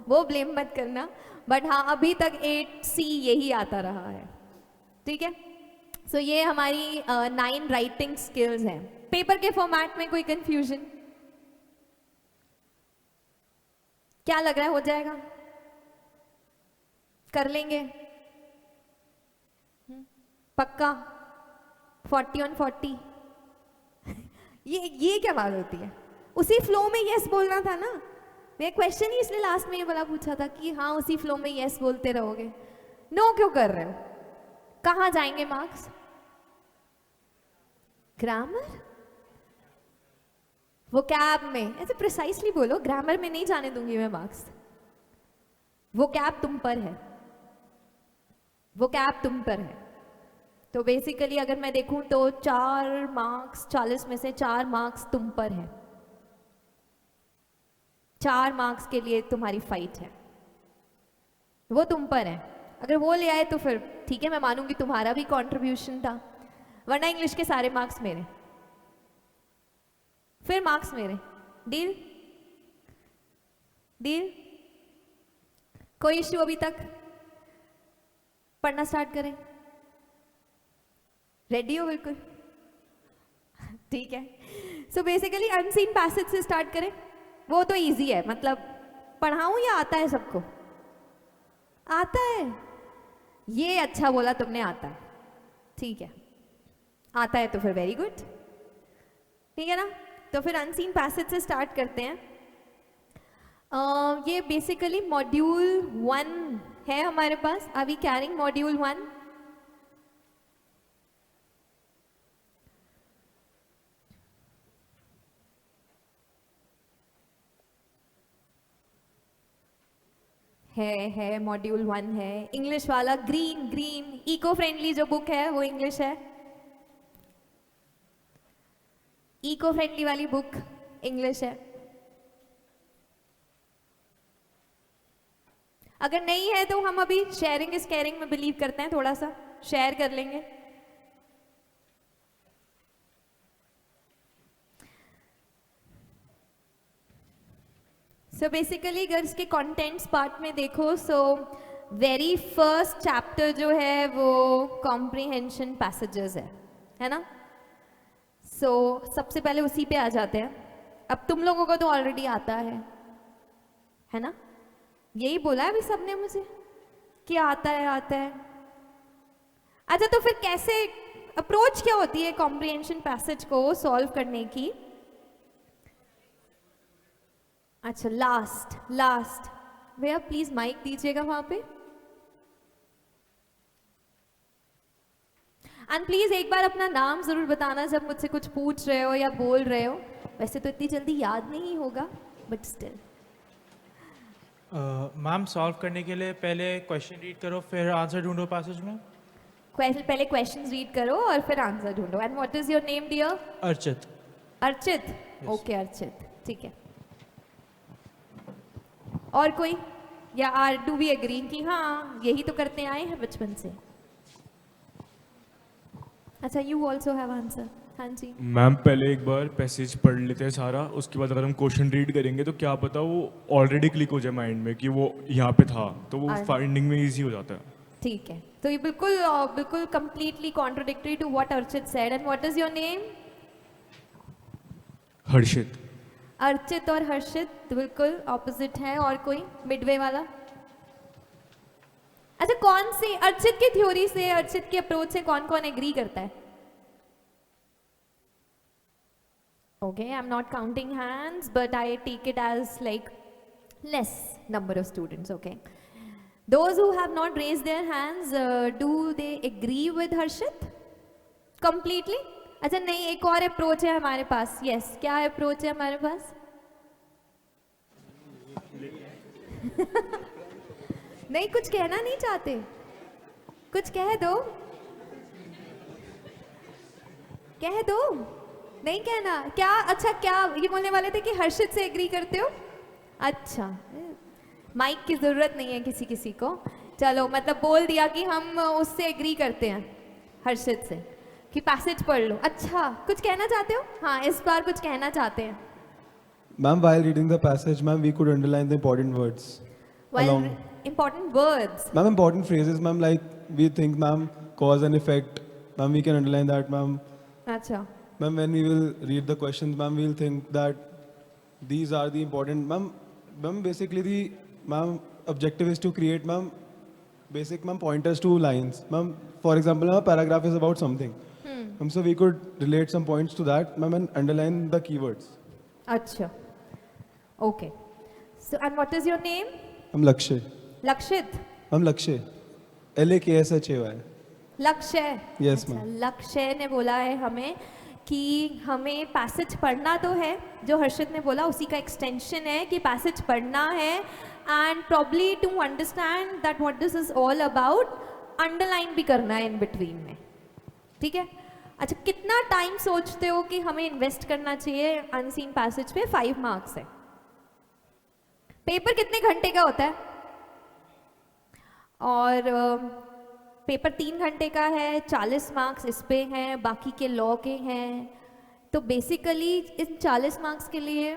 वो ब्लेम मत करना। बट हाँ, अभी तक 8C यही आता रहा है, ठीक है। सो ये हमारी 9 राइटिंग स्किल्स हैं। पेपर के फॉर्मेट में कोई कंफ्यूजन? क्या लग रहा है, हो जाएगा? कर लेंगे पक्का? 40 on 40? ये क्या बात होती है? उसी फ्लो में यस बोलना था ना। मैं क्वेश्चन ही इसलिए लास्ट में ये वाला पूछा था कि हाँ उसी फ्लो में यस बोलते रहोगे। नो क्यों कर रहे हो? कहाँ जाएंगे मार्क्स? ग्रामर, वो कैब में, ऐसे प्रिसाइसली बोलो, ग्रामर में नहीं जाने दूंगी मैं मार्क्स। वो कैब तुम पर है, वो कैब तुम पर है। तो बेसिकली अगर मैं देखूं तो 4 मार्क्स 40 में से 4 मार्क्स तुम पर है। 4 मार्क्स के लिए तुम्हारी फाइट है, वो तुम पर है। अगर वो ले आए तो फिर ठीक है, मैं मानूंगी तुम्हारा भी कंट्रीब्यूशन था, वरना इंग्लिश के सारे मार्क्स मेरे। फिर मार्क्स मेरे। डील? डील? कोई इश्यू अभी तक? पढ़ना स्टार्ट करें? रेडी हो बिल्कुल? ठीक है। सो बेसिकली अनसीन पैसेज से स्टार्ट करें। वो तो इजी है, मतलब पढ़ाऊं या आता है सबको? आता है? ये अच्छा बोला तुमने, आता है। ठीक है, आता है तो फिर वेरी गुड, ठीक है ना। तो फिर अनसीन पैसेज से स्टार्ट करते हैं। ये बेसिकली मॉड्यूल 1 है हमारे पास। Are we carrying module 1? है मॉड्यूल 1 है, इंग्लिश वाला। ग्रीन ग्रीन इको फ्रेंडली जो बुक है वो इंग्लिश है। इको फ्रेंडली वाली बुक इंग्लिश है। अगर नहीं है तो हम अभी शेयरिंग इज केयरिंग में बिलीव करते हैं, थोड़ा सा शेयर कर लेंगे। सो बेसिकली अगर इसके कंटेंट्स पार्ट में देखो, सो वेरी फर्स्ट चैप्टर जो है वो कॉम्प्रिहेंशन पैसेजेस है ना। सो सबसे पहले उसी पे आ जाते हैं। अब तुम लोगों को तो ऑलरेडी आता है ना? यही बोला है अभी सबने मुझे कि आता है। अच्छा, तो फिर कैसे अप्रोच क्या होती है कॉम्प्रिहेंशन पैसेज को सॉल्व करने की? अच्छा, लास्ट भैया प्लीज माइक दीजिएगा वहां पे। एंड प्लीज एक बार अपना नाम जरूर बताना जब मुझसे कुछ पूछ रहे हो या बोल रहे हो। वैसे तो इतनी जल्दी याद नहीं होगा, बट स्टिल। मैम सॉल्व करने के लिए पहले क्वेश्चन रीड करो, फिर आंसर ढूंढो पैसेज में। पहले क्वेश्चंस रीड करो और फिर आंसर ढूंढो। And what is your name dear? Archit. Archit? Okay Archit, ठीक है। और कोई? या आर डू वी एग्री कि हाँ यही तो करते आए हैं बचपन से? अच्छा, यू ऑल्सो हैव आंसर। हाँ जी मैम, पहले एक बार पैसेज पढ़ लेते हैं सारा, उसके बाद अगर हम क्वेश्चन रीड करेंगे तो क्या पता वो ऑलरेडी क्लिक हो जाए माइंड में कि वो यहाँ पे था, तो वो फाइंडिंग में इजी हो जाता है। ठीक है। तो ये बिल्कुल completely contradictory to what Archit said. And what is your name? Harshit. Archit और हर्षित बिल्कुल ऑपोजिट है। और कोई मिडवे वाला? अच्छा, कौन सी अर्चित की थ्योरी से, अर्चित की अप्रोच से कौन कौन एग्री करता है? Okay, I'm not counting hands, but I take it as like less number of students, okay? Those who have not raised their hands, do they agree with Harshit? Completely? अच्छा नहीं, एक और approach है हमारे पास। Yes, क्या approach है हमारे पास? नहीं, कुछ कहना नहीं चाहते? कुछ कह दो, कह दो। नहीं कहना क्या? अच्छा, क्या ये बोलने वाले थे कि हर्षित से एग्री करते हो? अच्छा, माइक की ज़रूरत नहीं है किसी को। चलो, मतलब बोल दिया कि हम उससे एग्री करते हैं, हर्षित से, कि पैसेज पढ़ लो। अच्छा, कुछ कहना चाहते हो? हाँ, इस बार कुछ कहना चाहते हैं। Ma'am, while reading the passage, ma'am, we could underline the important words. along. Important words. Ma'am, important phrases, ma'am, like we think, ma'am, cause and effect. Ma'am, we can underline that, ma'am. अच्छा, Ma'am, when we will read the questions, ma'am, we'll think that these are the important, ma'am, basically the, ma'am, objective is to create, ma'am, basic, ma'am, pointers to lines. Ma'am, for example, a paragraph is about something. So we could relate some points to that, ma'am, and underline the keywords. अच्छा, okay. So, and what is your name? I'm Lakshay. Lakshit. I'm Lakshay. Lakshay. लक्ष्य। Yes, अच्छा, ma'am. लक्ष्य ने बोला है हमें कि हमें पैसेज पढ़ना तो है, जो हर्षित ने बोला उसी का एक्सटेंशन है कि पैसेज पढ़ना है, and probably to understand that what this is all about, underline भी करना है इन बिटवीन में, ठीक है। अच्छा, कितना टाइम सोचते हो कि हमें इन्वेस्ट करना चाहिए अनसीन पैसेज पे? 5 मार्क्स है। पेपर कितने घंटे का होता है? और पेपर 3 घंटे का है, 40 मार्क्स इस पे हैं, बाकी के लॉ के हैं, तो बेसिकली इन 40 मार्क्स के लिए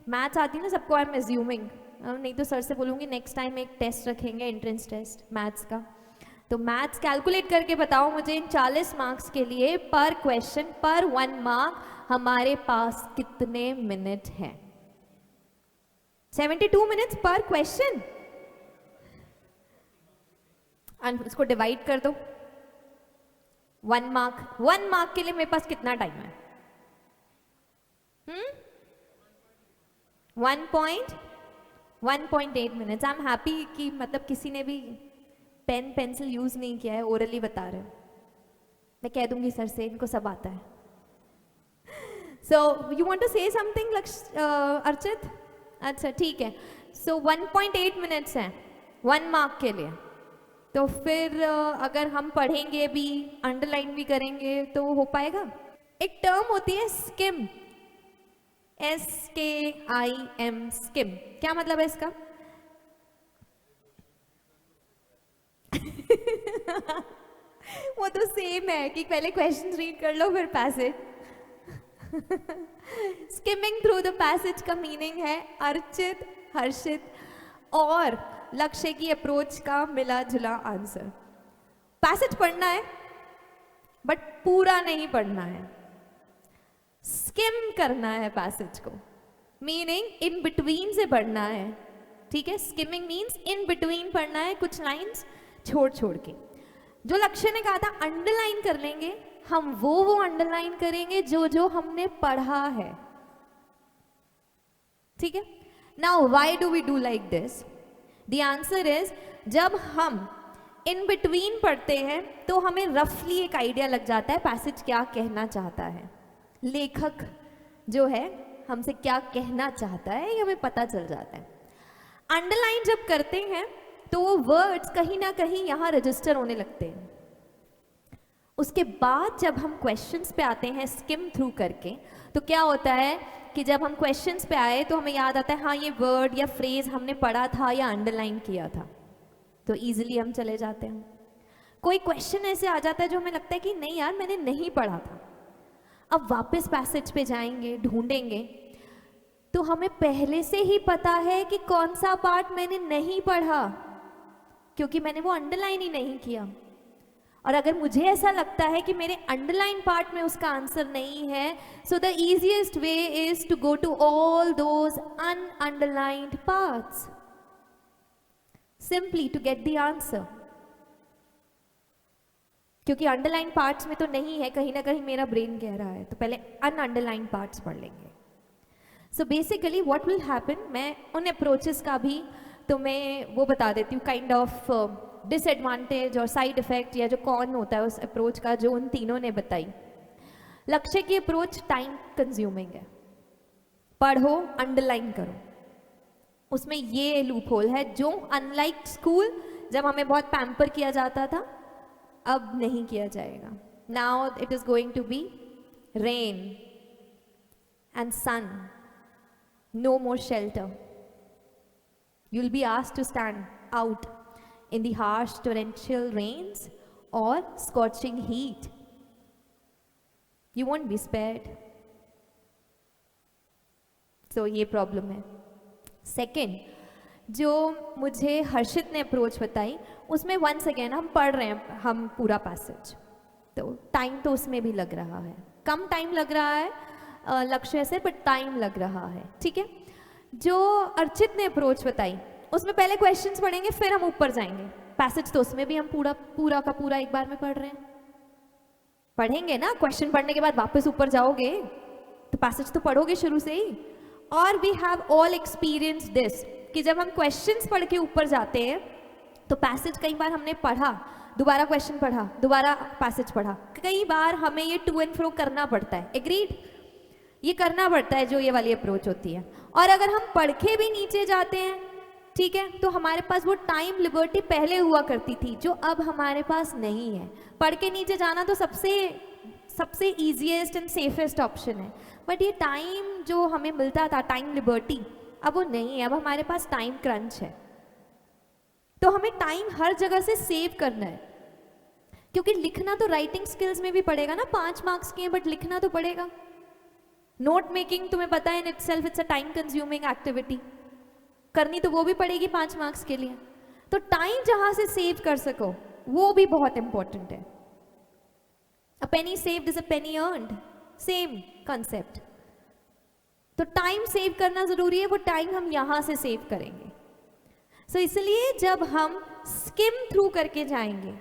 मैथ्स आती है ना सबको, आई एम एज्यूमिंग, नहीं तो सर से बोलूँगी नेक्स्ट टाइम एक टेस्ट रखेंगे, एंट्रेंस टेस्ट मैथ्स का। तो मैथ्स कैलकुलेट करके बताओ मुझे इन 40 मार्क्स के लिए पर क्वेश्चन पर 1 मार्क हमारे पास कितने मिनट हैं? 72 मिनट्स पर क्वेश्चन। इसको डिवाइड कर दो 1 मार्क के लिए मेरे पास कितना टाइम है? 1.8 मिनट्स। आई एम हैप्पी कि मतलब किसी ने भी पेन पेंसिल यूज नहीं किया है, ओरली बता रहे हैं। मैं कह दूंगी सर से, इनको सब आता है। So you want to say something Archit? अच्छा ठीक है। सो 1.8 मिनट्स हैं 1 मार्क के लिए। तो फिर अगर हम पढ़ेंगे भी, अंडरलाइन भी करेंगे तो हो पाएगा। एक टर्म होती है स्किम, SKIM, स्किम। क्या मतलब है इसका? वो तो सेम है कि पहले क्वेश्चन रीड कर लो फिर passage. Skimming through the passage का मीनिंग है अर्चित, हर्षित और लक्ष्य की अप्रोच का मिला जुला आंसर। पैसेज पढ़ना है बट पूरा नहीं पढ़ना है, स्किम करना है पैसेज को, मीनिंग इन बिटवीन से पढ़ना है। ठीक है, स्किमिंग मीन्स इन बिटवीन पढ़ना है, कुछ लाइंस छोड़ छोड़ के। जो लक्ष्य ने कहा था अंडरलाइन कर लेंगे, हम वो अंडरलाइन करेंगे जो जो हमने पढ़ा है। ठीक है, now why do we do like this? The answer is, जब हम इन बिटवीन पढ़ते हैं तो हमें रफली एक आइडिया लग जाता है पैसेज क्या कहना चाहता है, लेखक जो है हमसे क्या कहना चाहता है ये हमें पता चल जाता है। अंडरलाइन जब करते हैं तो वो वर्ड्स कहीं ना कहीं यहाँ रजिस्टर होने लगते हैं। उसके बाद जब हम क्वेश्चंस पे आते हैं स्किम थ्रू करके, तो क्या होता है कि जब हम क्वेश्चंस पे आए तो हमें याद आता है हाँ ये वर्ड या फ्रेज हमने पढ़ा था या अंडरलाइन किया था, तो इजीली हम चले जाते हैं। कोई क्वेश्चन ऐसे आ जाता है जो हमें लगता है कि नहीं यार मैंने नहीं पढ़ा था, अब वापस पैसेज पे जाएंगे, ढूंढेंगे, तो हमें पहले से ही पता है कि कौन सा पार्ट मैंने नहीं पढ़ा, क्योंकि मैंने वो अंडरलाइन ही नहीं किया। और अगर मुझे ऐसा लगता है कि मेरे अंडरलाइन पार्ट में उसका आंसर नहीं है, so the easiest way is to go to all those ununderlined parts simply to get the answer. क्योंकि अंडरलाइन पार्ट्स में तो नहीं है, कहीं ना कहीं मेरा ब्रेन कह रहा है, तो पहले अनअंडरलाइन पार्ट्स पढ़ लेंगे। So basically what will happen, मैं उन अप्रोचेस का भी तो मैं वो बता देती हूँ, काइंड ऑफ डिसएडवांटेज और साइड इफेक्ट या जो कौन होता है उस अप्रोच का, जो उन तीनों ने बताई। लक्ष्य की अप्रोच टाइम कंज्यूमिंग है, पढ़ो अंडरलाइन करो, उसमें ये लूप होल है जो अनलाइक स्कूल जब हमें बहुत पैम्पर किया जाता था अब नहीं किया जाएगा। Now it is going to be rain and sun, no more shelter. You'll be asked to stand out in the harsh torrential rains or scorching heat. You won't be spared. So ये problem है। Second, जो मुझे हर्षित ने approach बताई, उसमें once again हम पढ़ रहे हैं हम पूरा पैसेज, तो टाइम तो उसमें भी लग रहा है, कम टाइम लग रहा है लक्ष्य से, बट टाइम लग रहा है। ठीक है, जो अर्चित ने अप्रोच बताई उसमें पहले क्वेश्चंस पढ़ेंगे फिर हम ऊपर जाएंगे, पैसेज तो उसमें भी हम पूरा का पूरा एक बार में पढ़ रहे हैं, पढ़ेंगे ना, क्वेश्चन पढ़ने के बाद वापस ऊपर जाओगे तो पैसेज तो पढ़ोगे शुरू से ही। और we have all experience this कि जब हम क्वेश्चंस पढ़ के ऊपर जाते हैं तो पैसेज कई बार हमने पढ़ा, दोबारा क्वेश्चन पढ़ा, दोबारा पैसेज पढ़ा, कई बार हमें ये टू एंड फ्रो करना पड़ता है। एग्रीड, ये करना पड़ता है जो ये वाली अप्रोच होती है। और अगर हम पढ़ के भी नीचे जाते हैं, ठीक है, तो हमारे पास वो टाइम लिबर्टी पहले हुआ करती थी जो अब हमारे पास नहीं है। पढ़ के नीचे जाना तो सबसे ईजीएस्ट एंड सेफेस्ट ऑप्शन है, बट ये टाइम जो हमें मिलता था, टाइम लिबर्टी, अब वो नहीं है, अब हमारे पास टाइम क्रंच है। तो हमें टाइम हर जगह से सेव करना है, क्योंकि लिखना तो राइटिंग स्किल्स में भी पड़ेगा ना, 5 मार्क्स के हैं, बट लिखना तो पड़ेगा। नोट मेकिंग तुम्हें पता है in itself it's a time consuming activity, करनी तो वो भी पड़ेगी 5 मार्क्स के लिए, तो टाइम जहां से सेव कर सको वो भी बहुत इंपॉर्टेंट है। A penny saved is a penny earned, same concept. तो टाइम सेव करना जरूरी है, वो टाइम हम यहां से सेव करेंगे। सो इसलिए जब हम स्किम थ्रू करके जाएंगे,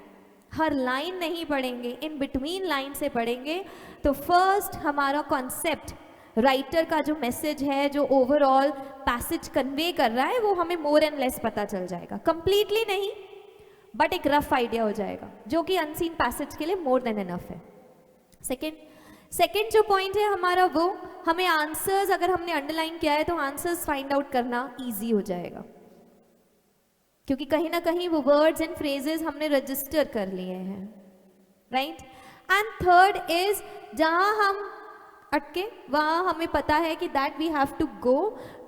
हर लाइन नहीं पढ़ेंगे, इन बिटवीन लाइन से पढ़ेंगे, तो फर्स्ट हमारा कॉन्सेप्ट, राइटर का जो मैसेज है, जो ओवरऑल पैसेज कन्वे कर रहा है, वो हमें मोर एंड लेस पता चल जाएगा। कंप्लीटली नहीं, बट एक रफ आइडिया हो जाएगा, जो कि अनसीन पैसेज के लिए मोर देन इनफ है। सेकेंड जो पॉइंट है हमारा, वो हमें आंसर्स, अगर हमने अंडरलाइन किया है तो आंसर्स फाइंड आउट करना ईजी हो जाएगा, क्योंकि कहीं ना कहीं वो वर्ड्स एंड फ्रेजेस हमने रजिस्टर कर लिए हैं, राइट। एंड थर्ड इज, जहां हम अटके वहां हमें पता है कि that we have to go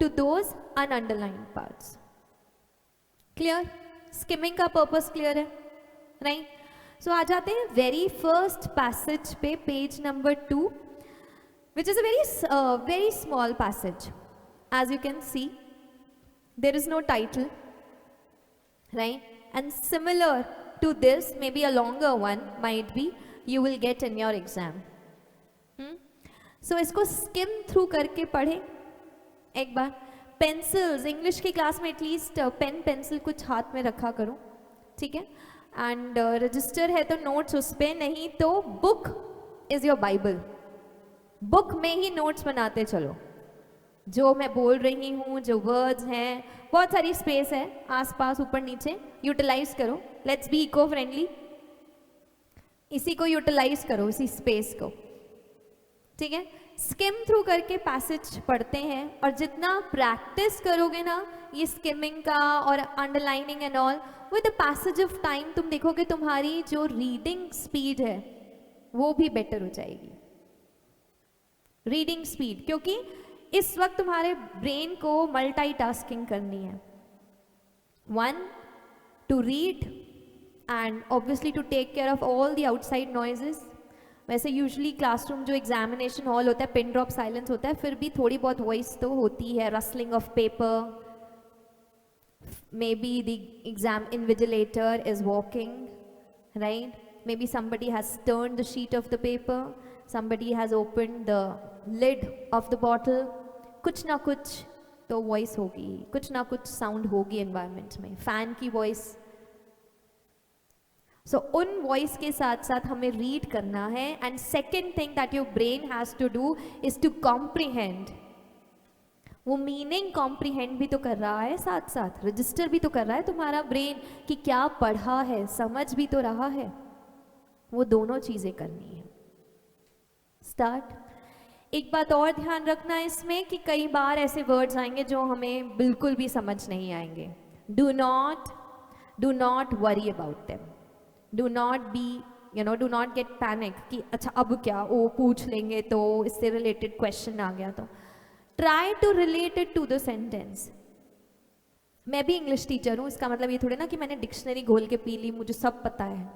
to those ununderlined parts. Clear? Skimming का पर्पस क्लियर है, राइट। सो आ जाते हैं वेरी फर्स्ट पैसेज पे, page number 2, which is a very small passage. As you can see there is no title, right, and similar to this, maybe a longer one might be, you will get in your exam. So इसको skim through करके पढ़ें एक बार। Pencils, English की class में at least pen pencil कुछ हाथ में रखा करो, ठीक है। एंड रजिस्टर है तो नोट्स उस पर, नहीं तो book is your Bible, book में ही नोट्स बनाते चलो। जो मैं बोल रही हूँ, जो वर्ड्स हैं, बहुत सारी स्पेस है आसपास, ऊपर नीचे, यूटिलाइज करो। लेट्स बी इको फ्रेंडली, इसी को यूटिलाइज करो, इसी स्पेस को, ठीक है। स्किम थ्रू करके पैसेज पढ़ते हैं, और जितना प्रैक्टिस करोगे ना ये स्किमिंग का और underlining and all, with the passage of time तुम देखोगे तुम्हारी जो रीडिंग स्पीड है वो भी बेटर हो जाएगी। रीडिंग स्पीड, क्योंकि इस वक्त तुम्हारे ब्रेन को मल्टीटास्किंग करनी है। 1 to read and obviously to take care of all the outside noises. वैसे यूजुअली क्लासरूम जो एग्जामिनेशन हॉल होता है पिन ड्रॉप साइलेंस होता है, फिर भी थोड़ी बहुत वॉइस तो होती है, rustling of paper, may be the exam invigilator is walking, right, may be somebody has turned the sheet of the paper, somebody has opened the lid of the bottle, कुछ ना कुछ तो वॉइस होगी, कुछ ना कुछ साउंड होगी environment में, फैन की वॉइस। सो उन वॉइस के साथ साथ हमें रीड करना है। And second thing that your brain has to do is to comprehend. वो मीनिंग कॉम्प्रीहेंड भी तो कर रहा है, साथ साथ रजिस्टर भी तो कर रहा है तुम्हारा ब्रेन कि क्या पढ़ा है, समझ भी तो रहा है। वो दोनों चीजें करनी है। स्टार्ट। एक बात और ध्यान रखना है इसमें कि कई बार ऐसे वर्ड्स आएंगे जो हमें बिल्कुल भी समझ नहीं आएंगे। Do not worry about them, do not be do not get panic कि अच्छा अब क्या, वो पूछ लेंगे तो इससे रिलेटेड क्वेश्चन आ गया तो। Try to relate it to the sentence. मैं भी इंग्लिश टीचर हूँ, इसका मतलब ये थोड़े ना कि मैंने डिक्शनरी घोल के पी ली, मुझे सब पता है,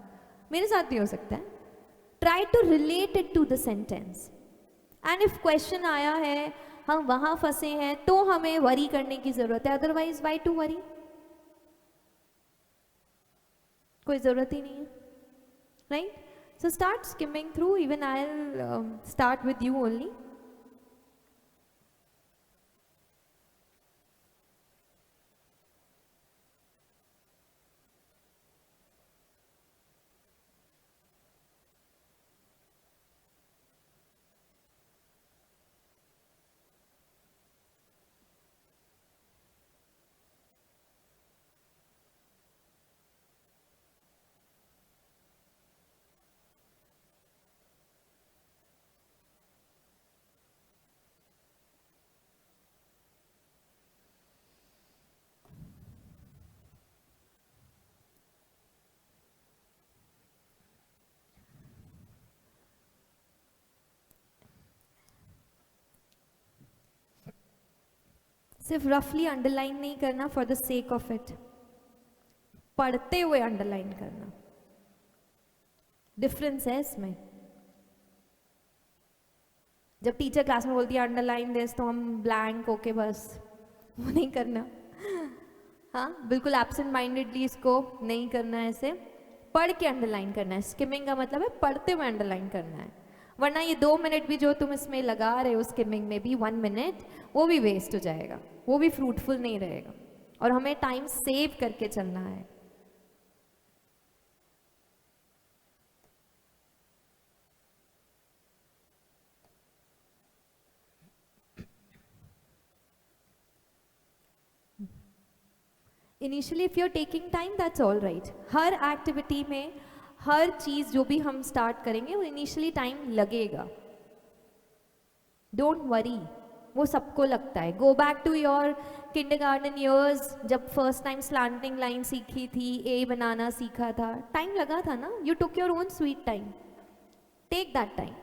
मेरे साथ भी हो सकता है। Try to relate it to the sentence, and if question आया है, हम वहां फंसे हैं, तो हमें वरी करने की जरूरत है, अदरवाइज वाई टू वरी, कोई जरूरत ही नहीं है, right. So start skimming through, even I will start with you only. सिर्फ रफली अंडरलाइन नहीं करना for the sake of it, पढ़ते हुए अंडरलाइन करना, डिफरेंस है इसमें। जब टीचर क्लास में बोलती है अंडरलाइन दिस तो हम ब्लैंक होके बस वो नहीं करना। हाँ, बिल्कुल एब्सेंट माइंडेडली इसको नहीं करना है, ऐसे पढ़ के अंडरलाइन करना है। स्किमिंग का मतलब है पढ़ते हुए अंडरलाइन करना है, वरना ये 2 मिनट भी जो तुम इसमें लगा रहे हो स्किमिंग में भी 1 मिनट, वो भी वेस्ट हो जाएगा, वो भी फ्रूटफुल नहीं रहेगा। और हमें टाइम सेव करके चलना है। Initially if you are taking time that's all right. हर एक्टिविटी में हर चीज़ जो भी हम स्टार्ट करेंगे वो इनिशियली टाइम लगेगा, डोंट वरी, वो सबको लगता है। Go back to your kindergarten years, जब फर्स्ट टाइम स्लैंटिंग लाइन सीखी थी, ए बनाना सीखा था, टाइम लगा था ना। You took your own sweet time, take that time,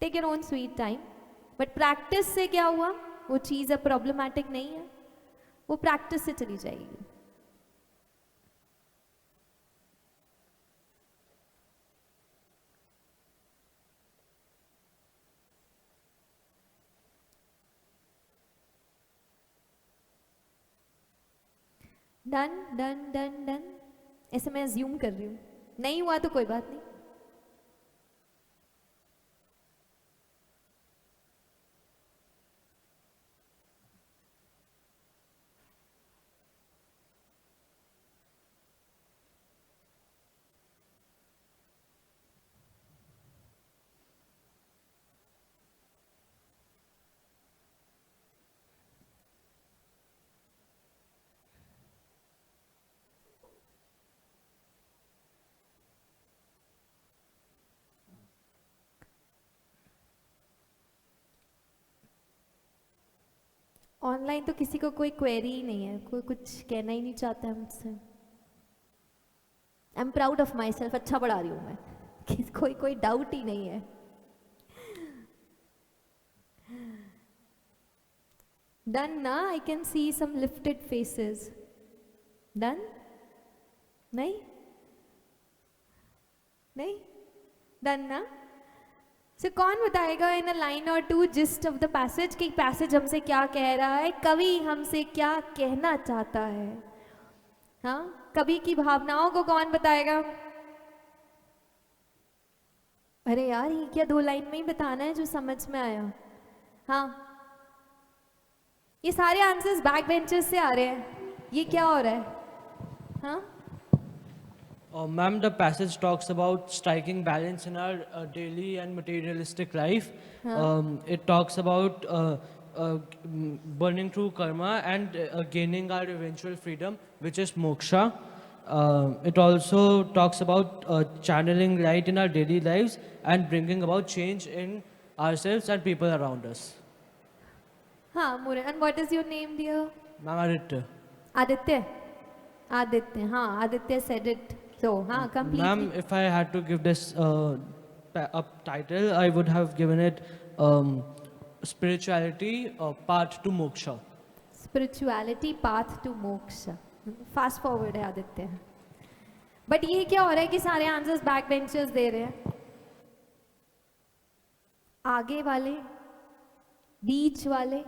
take your own sweet time. But practice से क्या हुआ, वो चीज़ अब प्रॉब्लमैटिक नहीं है, वो प्रैक्टिस से चली जाएगी। डन डन डन डन, ऐसे मैं अज्यूम कर रही हूँ, नहीं हुआ तो कोई बात नहीं। ऑनलाइन तो किसी को कोई क्वेरी ही नहीं है, कोई कुछ कहना ही नहीं चाहता है मुझसे। I am proud of my self, अच्छा पढ़ा रही हूँ मैं, कोई डाउट ही नहीं है। डन ना, I can see some lifted faces. Done? नहीं नहीं डन ना। सो कौन बताएगा in a line or two gist of the passage, कि पैसेज हमसे क्या कह रहा है, कवि हमसे क्या कहना चाहता है। हाँ, कवि की भावनाओं को कौन बताएगा? अरे यार, ये क्या 2 लाइन में ही बताना है जो समझ में आया? हाँ, ये सारे आंसर्स बैक बेंचेस से आ रहे हैं, ये क्या हो रहा है? हाँ Ma'am, the passage talks about striking balance in our daily and materialistic life. It talks about burning through karma and gaining our eventual freedom, which is moksha. It also talks about channeling light in our daily lives and bringing about change in ourselves and people around us. हाँ Muran, and what is your name dear? Ma'am, Aditya. Aditya. Aditya, हाँ Aditya said it. So, हाँ, completely. Ma'am, if I had to give this a title, I would have given it Spirituality Path to Moksha. Spirituality Path to Moksha. Fast forward है Aditya. But ये क्या हो रहा है कि सारे आंसर्स बैक बेंचर्स दे रहे हैं, आगे वाले, बीच वाले,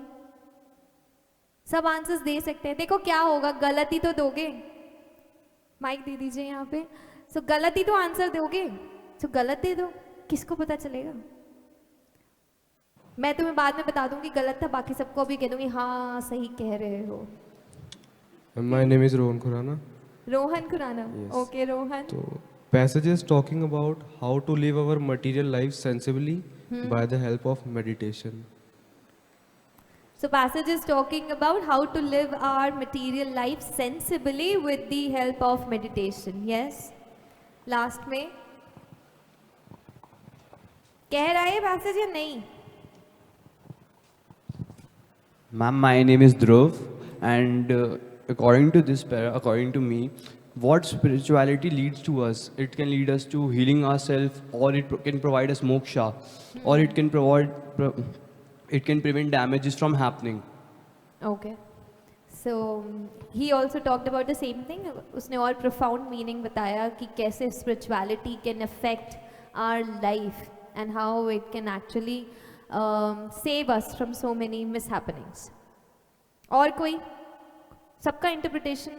सब आंसर्स दे सकते हैं। देखो क्या होगा, गलत ही तो दोगे। माइक दे दीजिए यहाँ पे। सो गलत ही तो आंसर दोगे, सो गलत दे दो, किसको पता चलेगा? मैं तुम्हें बाद में बता दूंगी गलत था, बाकी सबको भी कह दूंगी हाँ सही कह रहे हो। My name is Rohan Khurana. Rohan Khurana. Yes. Okay Rohan. So, passage is talking about how to live our material life sensibly by the help of meditation. So passage is talking about how to live our material life sensibly with the help of meditation. Yes. Last में कह रहा है passage या नहीं? Ma'am, my name is Dhruv, and according to this according to me, what spirituality leads to us? It can lead us to healing ourselves, or it can provide us moksha, or it can it can prevent damages from happening. Okay. So he also talked about the same thing. उसने और profound meaning बताया कि कैसे spirituality can affect our life and how it can actually save us from so many mishappenings. और कोई? सबका interpretation?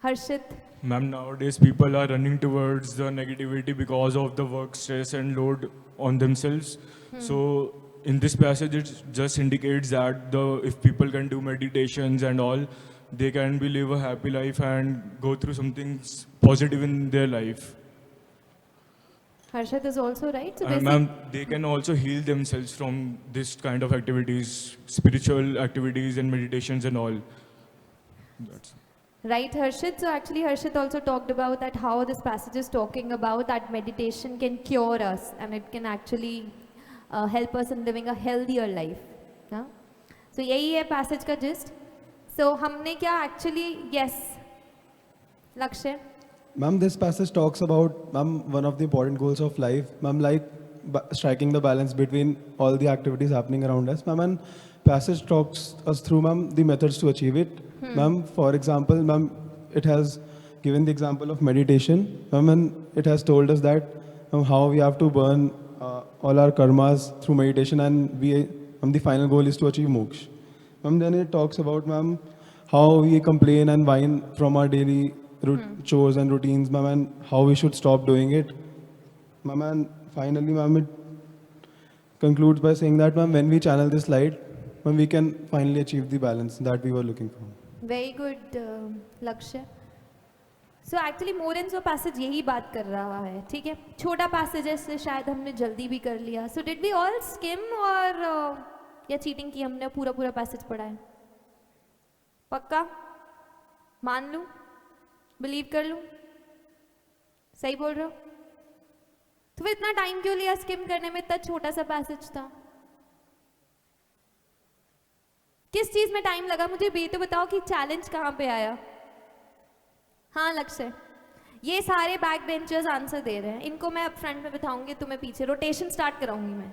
Harshit? Ma'am, nowadays people are running towards the negativity because of the work stress and load on themselves. So in this passage, it just indicates that if people can do meditations and all, they can be live a happy life and go through something positive in their life. Harshit is also right. So And ma'am, they can also heal themselves from this kind of activities, spiritual activities and meditations and all. That's right, Harshit. So actually, Harshit also talked about that how this passage is talking about that meditation can cure us and it can actually help us in living a healthier life. हाँ? So यही है passage का gist. So हमने क्या actually yes, लक्ष्य? Ma'am, this passage talks about, ma'am, one of the important goals of life, ma'am, like striking the balance between all the activities happening around us. Ma'am, and passage talks us through, ma'am, the methods to achieve it. Ma'am, for example, ma'am, it has given the example of meditation. Ma'am, and it has told us that how we have to burn all our karmas through meditation, and the final goal is to achieve moksha. Ma'am, then it talks about, ma'am, how we complain and whine from our daily chores and routines, ma'am, and how we should stop doing it. Ma'am, and finally, ma'am, it concludes by saying that, ma'am, when we channel this light, ma'am, we can finally achieve the balance that we were looking for. Very good, लक्ष्य. So actually Moren's passage यही बात कर रहा है, ठीक है? छोटा passage है, इसलिए शायद हमने जल्दी भी कर लिया. So did we all skim और या cheating की हमने पूरा passage पढ़ा है? पक्का? मान लूँ? Believe कर लूँ? सही बोल रहे हो? तो फिर इतना टाइम क्यों लिया skim करने में? इतना छोटा सा passage था. किस चीज में टाइम लगा? मुझे ये तो बताओ कि चैलेंज कहाँ पे आया? हाँ लक्ष्य, ये सारे बैक बेंचर्स आंसर दे रहे हैं. इनको मैं अब फ्रंट में बिठाऊंगी, तुम्हें पीछे. रोटेशन स्टार्ट कराऊंगी मैं,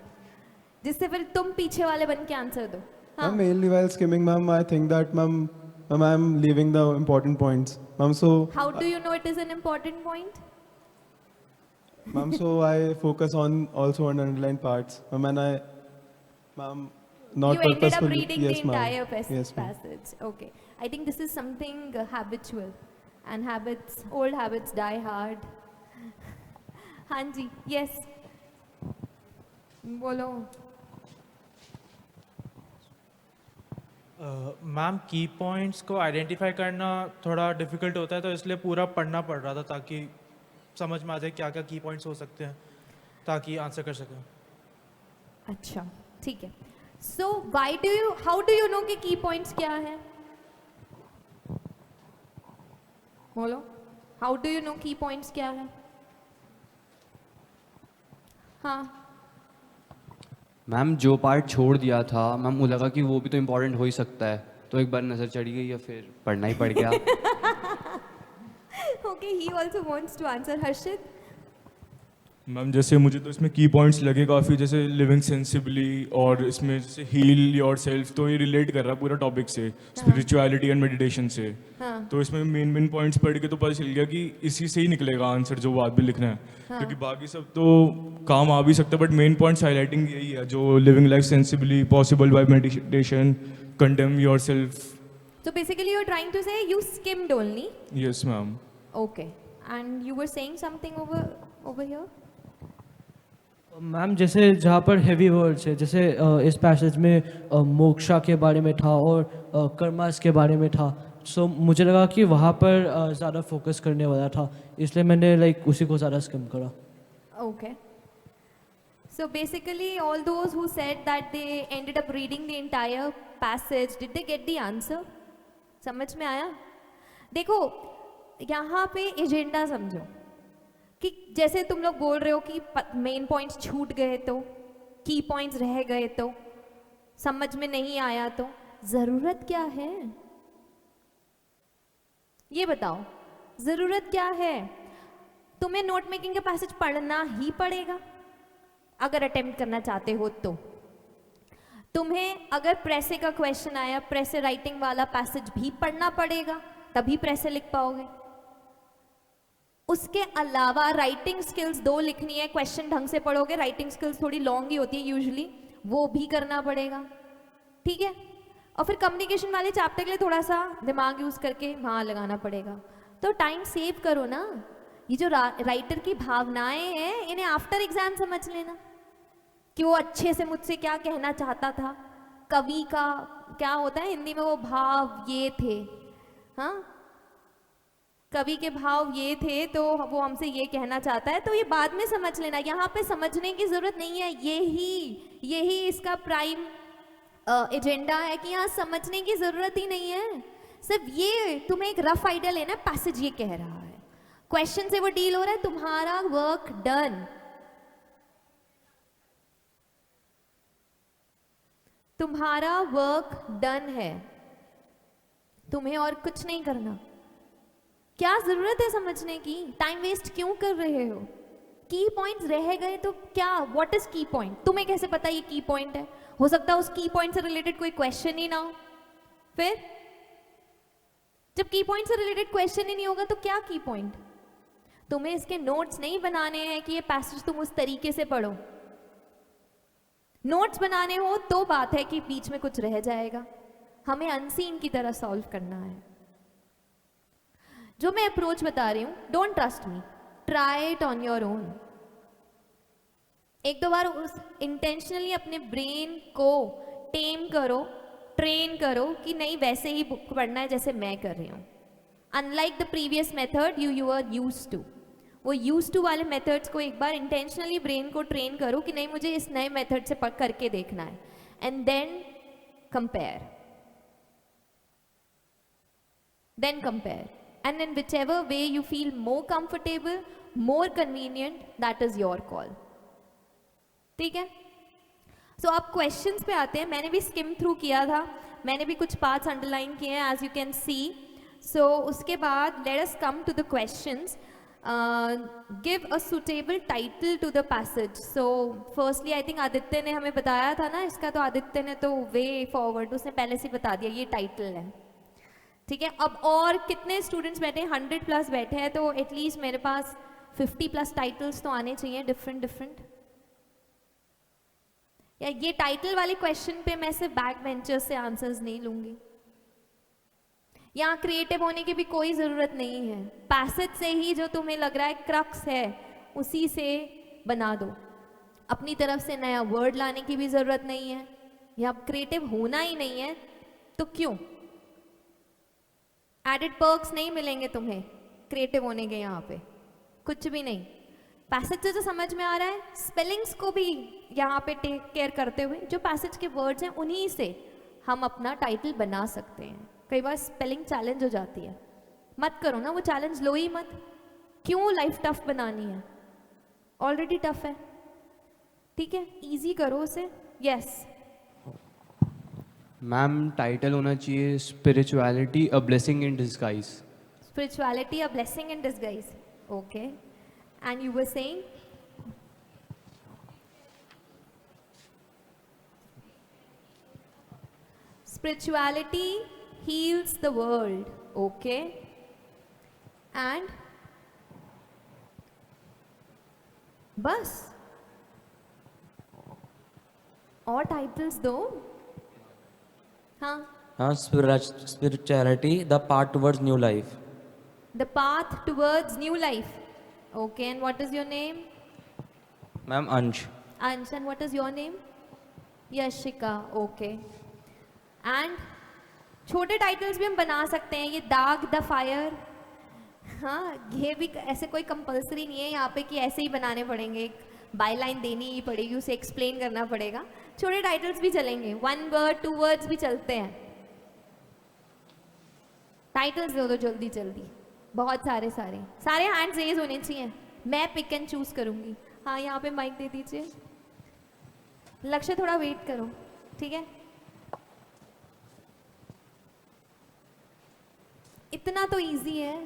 जिससे फिर तुम पीछे वाले बन के आंसर दो. हाँ. Ma'am, mainly while skimming, ma'am, I think that, ma'am, I'm leaving the important points. Ma'am, so... How do you know it is an important point? Ma'am, so I focus also on underlined parts. Ma'am, not You ended up purposefully. reading Yes, the ma'am. entire Yes, ma'am. passage. Okay. I think this is something habitual. And old habits die hard. हाँ जी, yes. बोलो. Ma'am की points को identify करना थोड़ा difficult होता है, तो इसलिए पूरा पढ़ना पड़ रहा था ताकि समझ में आ जाए क्या क्या की पॉइंट्स हो सकते हैं, ताकि आंसर कर सकें. अच्छा, ठीक है. So how do you know कि की पॉइंट्स क्या है? बोलो. How do you know की पॉइंट्स क्या है? हाँ. मैम, जो पार्ट छोड़ दिया था मैम, मुझे लगा कि वो भी तो इम्पोर्टेंट हो ही सकता है, तो एक बार नज़र चढ़ी गई या फिर पढ़ना ही पड़ गया. Okay, he also wants to answer. Harshit? Ma'am, जैसे मुझे तो इसमें की पॉइंट्स लगे काफ़ी, जैसे लिविंग सेंसिबली और इसमें जैसे हील योर सेल्फ, तो ये रिलेट कर रहा है पूरा टॉपिक से, स्पिरिचुअलिटी एंड मेडिटेशन से. हाँ. तो इसमें मेन पॉइंट्स पढ़ के तो पता चल गया कि इसी से ही निकलेगा आंसर जो बाद में लिखना है. क्योंकि बाकी सब तो काम आ भी सकता है, बट मेन पॉइंट्स हाईलाइटिंग यही है, जो living life sensibly, possible by meditation, condemn your self. So basically you're trying to say you skimmed only. Yes ma'am. Okay. And you were saying something over here? Ma'am, जैसे जहाँ पर heavy words है, जैसे इस passage में मोक्षा के बारे में था और कर्मास के बारे में था. सो मुझे लगा कि वहाँ पर ज़्यादा फोकस करने वाला था, इसलिए मैंने उसी को ज़्यादा स्किम करा. Okay. So basically all those who said that they ended up reading the entire passage, did they get the answer? समझ में आया? देखो, यहाँ पे एजेंडा समझो कि जैसे तुम लोग बोल रहे हो कि मेन पॉइंट्स छूट गए तो, की पॉइंट्स रह गए तो, समझ में नहीं आया तो, ज़रूरत क्या है? ये बताओ, ज़रूरत क्या है? तुम्हें नोट मेकिंग का पैसेज पढ़ना ही पड़ेगा अगर अटेम्प्ट करना चाहते हो तो. तुम्हें अगर प्रेसे का क्वेश्चन आया, प्रेसे राइटिंग वाला पैसेज भी पढ़ना पड़ेगा, तभी प्रेसे लिख पाओगे. उसके अलावा राइटिंग स्किल्स 2 लिखनी है, क्वेश्चन ढंग से पढ़ोगे, राइटिंग स्किल्स थोड़ी लॉन्ग ही होती है यूजुअली, वो भी करना पड़ेगा, ठीक है। और फिर कम्युनिकेशन वाले चैप्टर के लिए थोड़ा सा दिमाग यूज करके वहाँ लगाना पड़ेगा। तो टाइम सेव करो ना। ये जो राइटर की भावनाएं हैं इन्हें आफ्टर एग्जाम समझ लेना कि वो अच्छे से मुझसे क्या कहना चाहता था। कवि का क्या होता है हिंदी में, वो भाव ये थे, हाँ, कवि के भाव ये थे तो वो हमसे ये कहना चाहता है, तो ये बाद में समझ लेना, यहाँ पे समझने की जरूरत नहीं है। यही इसका प्राइम एजेंडा है कि यहाँ समझने की जरूरत ही नहीं है, सिर्फ ये तुम्हें एक रफ आइडिया लेना, पैसेज ये कह रहा है, क्वेश्चन से वो डील हो रहा है, तुम्हारा वर्क डन। तुम्हारा वर्क डन है, तुम्हें और कुछ नहीं करना। क्या जरूरत है समझने की, टाइम वेस्ट क्यों कर रहे हो? की पॉइंट्स रह गए तो क्या, व्हाट इज की पॉइंट? तुम्हें कैसे पता ये की पॉइंट है? हो सकता है उस की पॉइंट से रिलेटेड कोई क्वेश्चन ही ना हो। फिर जब की पॉइंट से रिलेटेड क्वेश्चन ही नहीं होगा तो क्या की पॉइंट? तुम्हें इसके नोट्स नहीं बनाने हैं कि ये पैसेज तुम उस तरीके से पढ़ो। नोट्स बनाने हो तो बात है कि बीच में कुछ रह जाएगा, हमें अनसीन की तरह सॉल्व करना है। जो मैं अप्रोच बता रही हूं, don't trust me, try it on your own. एक दो बार उस इंटेंशनली अपने ब्रेन को टेम करो, ट्रेन करो कि नहीं वैसे ही बुक पढ़ना है जैसे मैं कर रही हूँ। Unlike the previous method you are used to, वो यूज्ड टू वाले मेथड्स को एक बार इंटेंशनली ब्रेन को ट्रेन करो कि नहीं मुझे इस नए मेथड से करके देखना है, and then compare, and in whichever way you feel more comfortable, more convenient, that is your call, ठीक है। सो अब क्वेश्चंस पे आते हैं। मैंने भी स्किम थ्रू किया था, मैंने भी कुछ पार्ट्स अंडरलाइन किए हैं as you can see. So उसके बाद let us come to the questions. Give a suitable title to the passage. So firstly I think Aditya ने हमें बताया था ना इसका, तो आदित्य ने तो वे फॉरवर्ड उसने पहले से बता दिया ये टाइटल है, ठीक है। अब और कितने स्टूडेंट्स बैठे हैं? 100+ बैठे हैं, तो एटलीस्ट मेरे पास 50+ टाइटल्स तो आने चाहिए डिफरेंट। या ये टाइटल वाले क्वेश्चन पे मैं सिर्फ बैक बेंचर्स से आंसर्स नहीं लूंगी, यहाँ क्रिएटिव होने की भी कोई ज़रूरत नहीं है। पैसेज से ही जो तुम्हें लग रहा है क्रक्स है उसी से बना दो, अपनी तरफ से नया वर्ड लाने की भी ज़रूरत नहीं है। या क्रिएटिव होना ही नहीं है तो क्यों? एडिड पर्क्स नहीं मिलेंगे तुम्हें क्रिएटिव होने के, यहाँ पे कुछ भी नहीं। पैसेज से जो समझ में आ रहा है, स्पेलिंग्स को भी यहाँ पे टेक केयर करते हुए जो पैसेज के वर्ड्स हैं उन्हीं से हम अपना टाइटल बना सकते हैं। कई बार स्पेलिंग चैलेंज हो जाती है, मत करो ना वो चैलेंज, लो ही मत। क्यों लाइफ टफ बनानी है? ऑलरेडी टफ है, ठीक है, इजी करो उसे। यस मैम टाइटल होना चाहिए spirituality a blessing in disguise. Spirituality a blessing in disguise, okay. And you were saying? Spirituality heals the world, okay? And बस और टाइटल्स दो। हाँ, Spirituality, the path towards new life. the path towards new life, okay. And what is your name? Ma'am, Ansh. Ansh. And what is your name? Yashika, okay. And छोटे titles भी हम बना सकते हैं, ये दाग द फायर, हाँ, ये भी ऐसे कोई कंपलसरी नहीं है यहाँ पे कि ऐसे ही बनाने पड़ेंगे, एक बाय लाइन देनी ही पड़ेगी, उसे एक्सप्लेन करना पड़ेगा। छोटे टाइटल्स भी चलेंगे, 1 word 2 words भी चलते हैं। टाइटल्स दो जल्दी जल्दी, बहुत सारे हैंड्स रेज होने चाहिए, मैं पिक एंड चूज करूँगी। हाँ, यहाँ पे माइक दे दीजिए। लक्ष्य थोड़ा वेट करो, ठीक है। इतना तो इजी है।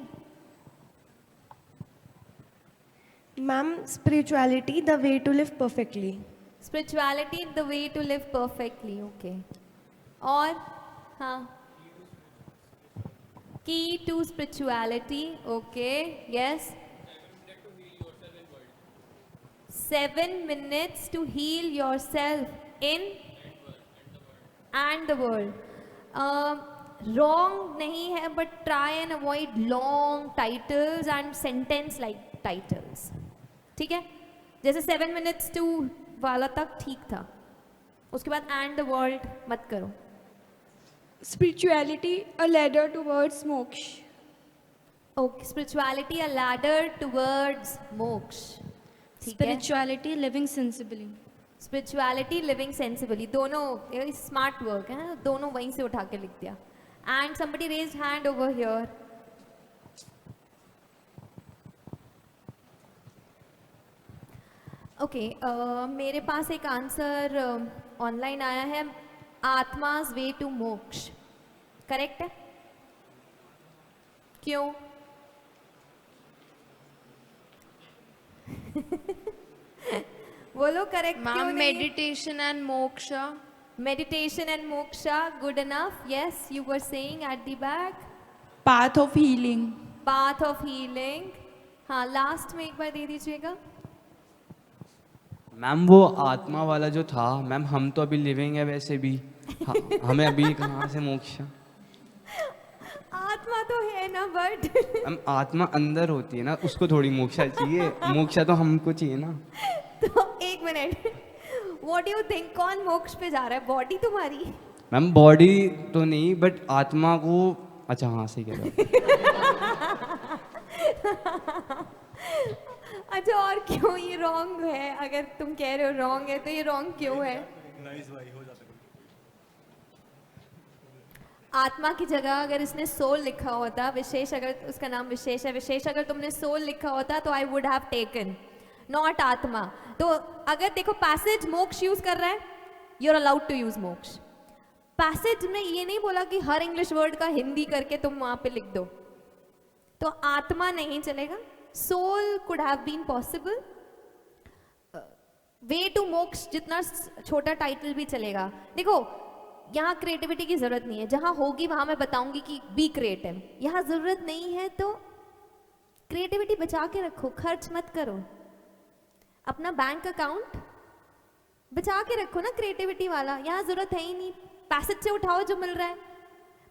Ma'am spirituality the way to live perfectly. Spirituality the way to live perfectly, okay. और हाँ, key to spirituality, okay, yes. 7 minutes to heal yourself in and the world. Wrong नहीं है, but try and avoid long titles and sentence like titles. ठीक है, जैसे 7 minutes to वाला तक ठीक था, उसके बाद and the world मत करो. Spirituality, a ladder towards moksha. Okay, spirituality a ladder towards moksha. ठीक है. Spirituality, living sensibly. Spirituality living sensibly, दोनों स्मार्ट वर्क है ना, दोनों वहीं से उठा के लिख दिया. And somebody raised hand over here. Okay, मेरे पास एक आंसर ऑनलाइन आया है. आत्माज वे टू मोक्ष करेक्ट है? क्यों? बोलो करेक्ट क्यों नहीं? Meditation and moksha. Meditation and moksha, good enough. Yes, you were saying at the back. Path of healing. Path of healing. हाँ, लास्ट में एक बार दे दीजिएगा. मैम वो आत्मा वाला जो था, मैम हम तो अभी लिविंग है वैसे भी, हमें अभी कहाँ से मोक्ष? आत्मा तो है ना, बट मैम आत्मा अंदर होती है ना, उसको थोड़ी मोक्षा चाहिए, मोक्षा तो हमको चाहिए ना. तो एक minute, what do you think, कौन मोक्ष पे जा रहा है? बॉडी तुम्हारी? मैम बॉडी तो नहीं, बट आत्मा को. अच्छा हाँ, सही कह रहे हो. अच्छा, और क्यों ये रॉन्ग है? अगर तुम कह रहे हो रॉन्ग है, तो ये रॉन्ग क्यों है? आत्मा की जगह अगर इसने सोल लिखा होता, विशेष अगर उसका नाम विशेष है, विशेष अगर तुमने सोल लिखा होता तो I would have taken, not आत्मा. तो अगर देखो पैसेज मोक्ष यूज कर रहा है, you are allowed to use moksha. Passage में ये नहीं बोला कि हर इंग्लिश वर्ड का हिंदी करके तुम वहां पे लिख दो, तो आत्मा नहीं चलेगा. Soul could have been possible. Way to moksha जितना छोटा टाइटल भी चलेगा. देखो यहाँ क्रिएटिविटी की जरूरत नहीं है, जहाँ होगी वहां मैं बताऊंगी कि बी क्रिएटिव. यहाँ जरूरत नहीं है तो क्रिएटिविटी बचा के रखो, खर्च मत करो. अपना बैंक अकाउंट बचा के रखो ना, क्रिएटिविटी वाला. यहाँ जरूरत है ही नहीं, पैसेज से उठाओ जो मिल रहा है.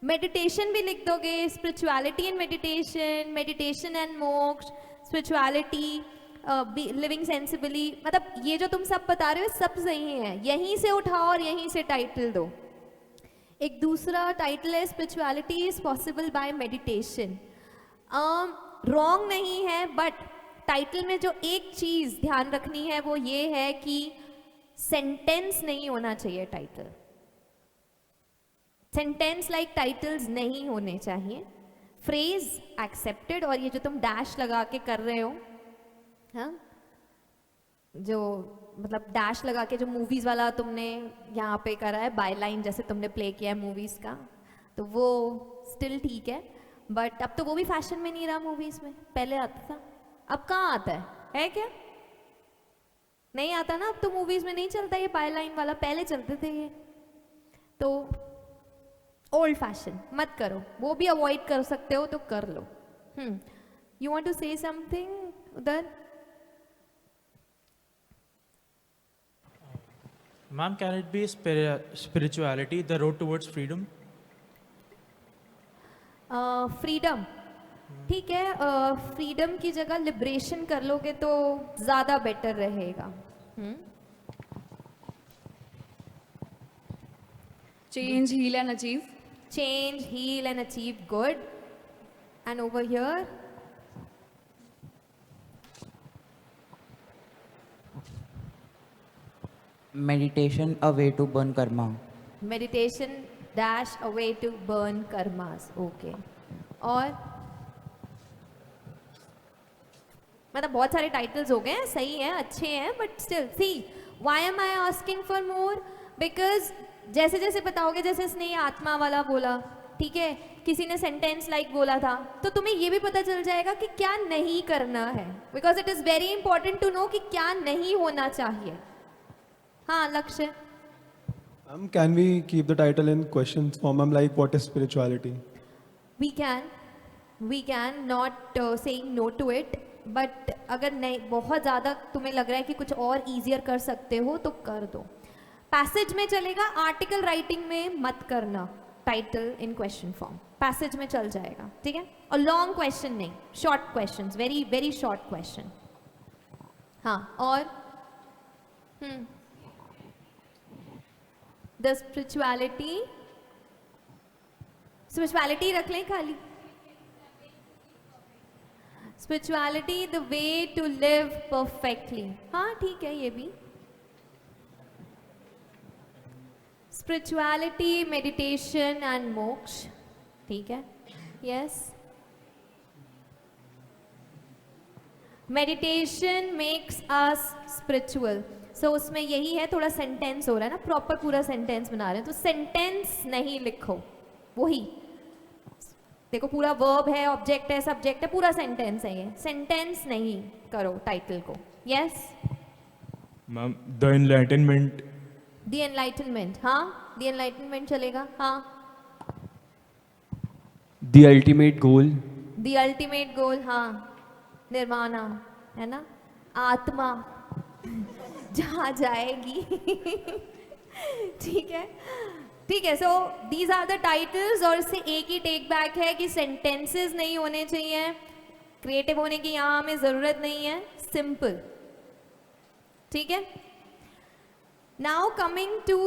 मेडिटेशन भी लिख दोगे, spirituality and meditation, meditation and मोक्ष, स्पिरिचुअलिटी, लिविंग सेंसिबली. मतलब ये जो तुम सब बता रहे हो सब सही है, यहीं से उठाओ और यहीं से टाइटल दो. एक दूसरा टाइटल है spirituality is possible by meditation. Wrong नहीं है, बट टाइटल में जो एक चीज ध्यान रखनी है वो ये है कि सेंटेंस नहीं होना चाहिए टाइटल. सेंटेंस लाइक टाइटल्स नहीं होने चाहिए. Phrase accepted. और ये जो तुम डैश लगा के कर रहे हो, हाँ, जो मतलब डैश लगा के जो मूवीज वाला तुमने यहाँ पे करा है, बाय लाइन जैसे तुमने प्ले किया है मूवीज का, तो वो स्टिल ठीक है. बट अब तो वो भी फैशन में नहीं रहा मूवीज में. पहले आता था, अब कहाँ आता है क्या? नहीं आता ना, अब तो मूवीज में नहीं चलता ये बाय लाइन वाला, पहले चलते थे ये. तो ओल्ड फैशन मत करो, वो भी अवॉइड कर सकते हो तो कर लो. You want to say something उधर? Ma'am, can it be spirituality, the road towards freedom? Freedom ठीक है. फ्रीडम की जगह लिबरेशन कर लोगे तो ज़्यादा बेटर रहेगा. Change, heal and achieve. Change, heal and achieve, good. And over here? Meditation, a way to burn karma. Meditation dash a way to burn karmas. Okay. और मतलब बहुत सारे टाइटल्स हो गए हैं, सही है, अच्छे हैं, but still see why am I asking for more? Because जैसे जैसे बताओगे, जैसे इसने ये आत्मा वाला बोला, ठीक है, किसी ने सेंटेंस लाइक बोला था, तो तुम्हें ये भी पता चल जाएगा कि क्या नहीं करना है. Because it is very important to know कि क्या नहीं होना चाहिए. हाँ, लक्ष्य. Can we keep the title in questions form? Like, what is spirituality? We can not saying no to it. But अगर नहीं बहुत ज़्यादा तुम्हें लग रहा है कि कुछ और ईजियर कर सकते हो तो कर दो। पैसेज में चलेगा, आर्टिकल राइटिंग में मत करना title in question form, passage में चल जाएगा, ठीक है। और लॉन्ग क्वेश्चन नहीं, short questions, very very short question. हाँ, और द स्पिरिचुअलिटी रख लें खाली। Spirituality the way to live perfectly, हाँ ठीक है ये भी। स्पिरिचुअलिटी, मेडिटेशन एंड मोक्ष, ठीक है, yes. Meditation makes us spiritual, so उसमें यही है, थोड़ा सेंटेंस हो रहा है ना, प्रॉपर पूरा सेंटेंस बना रहे हैं, तो सेंटेंस नहीं लिखो, वही देखो पूरा वर्ब है, ऑब्जेक्ट है, सब्जेक्ट है, पूरा सेंटेंस है ये, सेंटेंस नहीं करो टाइटल को। Yes ma'am, the enlightenment. The enlightenment, हाँ द एनलाइटनमेंट चलेगा, हाँ। The ultimate goal. The ultimate goal, हाँ निर्वाणा है ना, आत्मा जहाँ जाएगी ठीक है, ठीक है। So these are the titles, और इससे एक ही टेक बैक है कि सेंटेंसेस नहीं होने चाहिए, क्रिएटिव होने की यहाँ हमें ज़रूरत नहीं है, सिंपल, ठीक है। Now coming to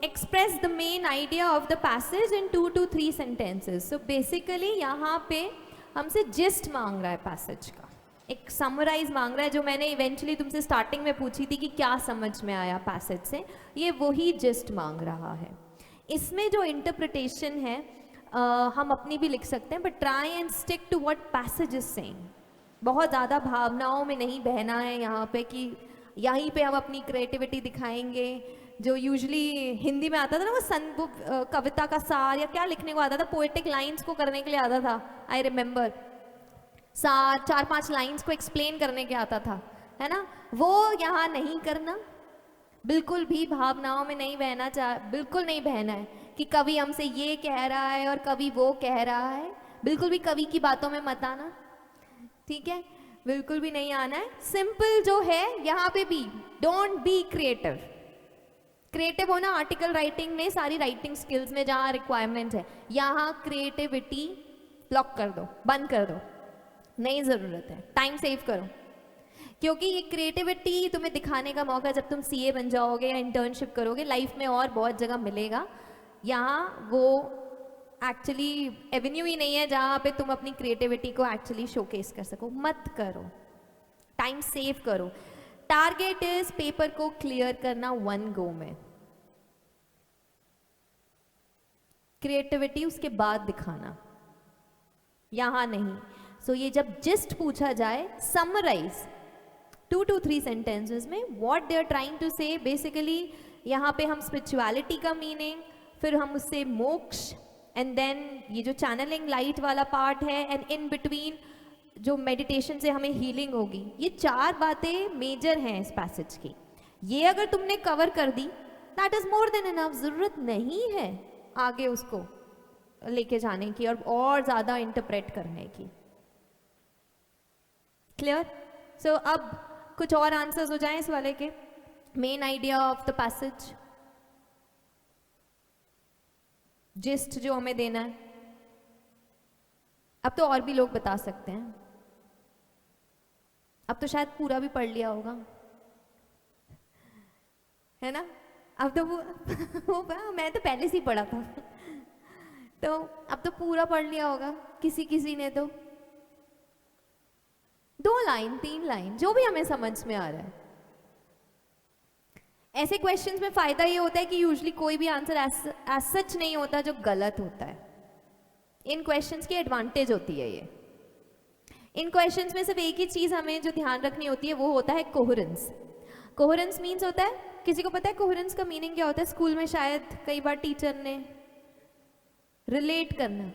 express the main idea of the passage in 2 to 3 sentences. So basically यहाँ पे हमसे जिस्ट मांग रहा है पैसेज का, एक समराइज मांग रहा है, जो मैंने इवेंचुअली तुमसे स्टार्टिंग में पूछी थी कि क्या समझ में आया पैसेज से, ये वही जिस्ट मांग रहा है। इसमें जो इंटरप्रिटेशन है हम अपनी भी लिख सकते हैं, but try and stick to what passage is saying. बहुत ज़्यादा भावनाओं में नहीं बहना है यहाँ पे कि यहीं पे हम अपनी क्रिएटिविटी दिखाएंगे, जो यूजुअली हिंदी में आता था ना, वो कविता का सार या क्या लिखने को आता था, पोएटिक लाइंस को करने के लिए आता था, आई रिमेंबर, 4-5 लाइंस को एक्सप्लेन करने के आता था, है ना, वो यहाँ नहीं करना, बिल्कुल भी भावनाओं में नहीं बहना, बिल्कुल नहीं बहना है कि कवि हमसे ये कह रहा है और कवि वो कह रहा है, बिल्कुल भी कवि की बातों में मत आना, ठीक है, बिल्कुल भी नहीं आना है। सिंपल जो है यहाँ पे भी, डोंट बी क्रिएटिव। क्रिएटिव होना आर्टिकल राइटिंग में, सारी राइटिंग स्किल्स में जहाँ रिक्वायरमेंट है, यहाँ क्रिएटिविटी ब्लॉक कर दो, बंद कर दो, नहीं ज़रूरत है, टाइम सेव करो, क्योंकि ये क्रिएटिविटी तुम्हें दिखाने का मौका जब तुम सीए बन जाओगे या इंटर्नशिप करोगे, लाइफ में और बहुत जगह मिलेगा। यहाँ वो एक्चुअली एवेन्यू ही नहीं है जहाँ पे तुम अपनी क्रिएटिविटी को एक्चुअली शोकेस कर सको, मत करो, टाइम सेव करो। टारगेट इज पेपर को क्लियर करना 1 गो में, क्रिएटिविटी उसके बाद दिखाना, यहाँ नहीं। सो ये जब जिस्ट पूछा जाए, समराइज 2 to 3 सेंटेंसेस में what they are trying to say. Basically यहाँ पे हम स्पिरिचुअलिटी का मीनिंग, फिर हम उससे मोक्ष, एंड देन ये जो चैनलिंग लाइट वाला पार्ट है, एंड इन बिटवीन जो मेडिटेशन से हमें हीलिंग होगी, ये 4 बातें मेजर हैं इस पैसेज की। ये अगर तुमने कवर कर दी, that is more than enough, ज़रूरत नहीं है आगे उसको लेके जाने की और ज़्यादा इंटरप्रेट करने की। क्लियर? सो अब कुछ और आंसर्स हो जाएं इस वाले के, main idea of the passage, gist जो हमें देना है। अब तो और भी लोग बता सकते हैं, अब तो शायद पूरा भी पढ़ लिया होगा, है ना, अब तो वो मैं तो पहले से ही पढ़ा था तो अब तो पूरा पढ़ लिया होगा किसी ने तो 2 लाइन 3 लाइन जो भी हमें समझ में आ रहा है। ऐसे क्वेश्चंस में फ़ायदा ये होता है कि यूजुअली कोई भी आंसर एज सच नहीं होता जो गलत होता है। इन क्वेश्चंस की एडवांटेज होती है ये। इन क्वेश्चंस में सिर्फ एक ही चीज़ हमें जो ध्यान रखनी होती है वो होता है कोहेरेंस। कोहेरेंस मीन्स होता है, किसी को पता है कोहेरेंस का मीनिंग क्या होता है? स्कूल में शायद कई बार टीचर ने रिलेट करना,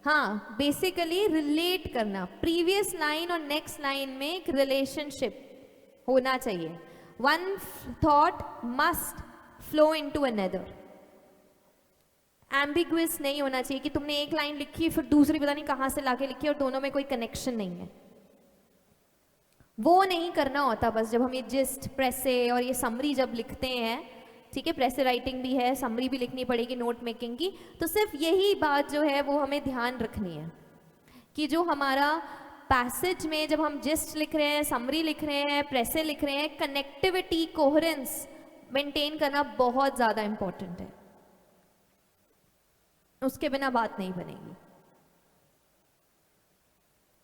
हाँ बेसिकली रिलेट करना, प्रीवियस लाइन और नेक्स्ट लाइन में एक रिलेशनशिप होना चाहिए। One thought must flow into another. Ambiguous नहीं होना चाहिए कि तुमने एक लाइन लिखी फिर दूसरी पता नहीं कहाँ से लाके लिखी और दोनों में कोई कनेक्शन नहीं है। वो नहीं करना होता बस जब हम ये जिस्ट प्रेसे और ये समरी जब लिखते हैं, ठीक है, प्रेसे राइटिंग भी है, समरी भी लिखनी पड़ेगी नोट मेकिंग की, तो सिर्फ यही बात जो है वो हमें ध्यान रखनी है कि जो हमारा पैसेज में जब हम जिस्ट लिख रहे हैं, समरी लिख रहे हैं, प्रेसे लिख रहे हैं, कनेक्टिविटी, कोहेरेंस मेंटेन करना बहुत ज़्यादा इम्पोर्टेंट है, उसके बिना बात नहीं बनेगी।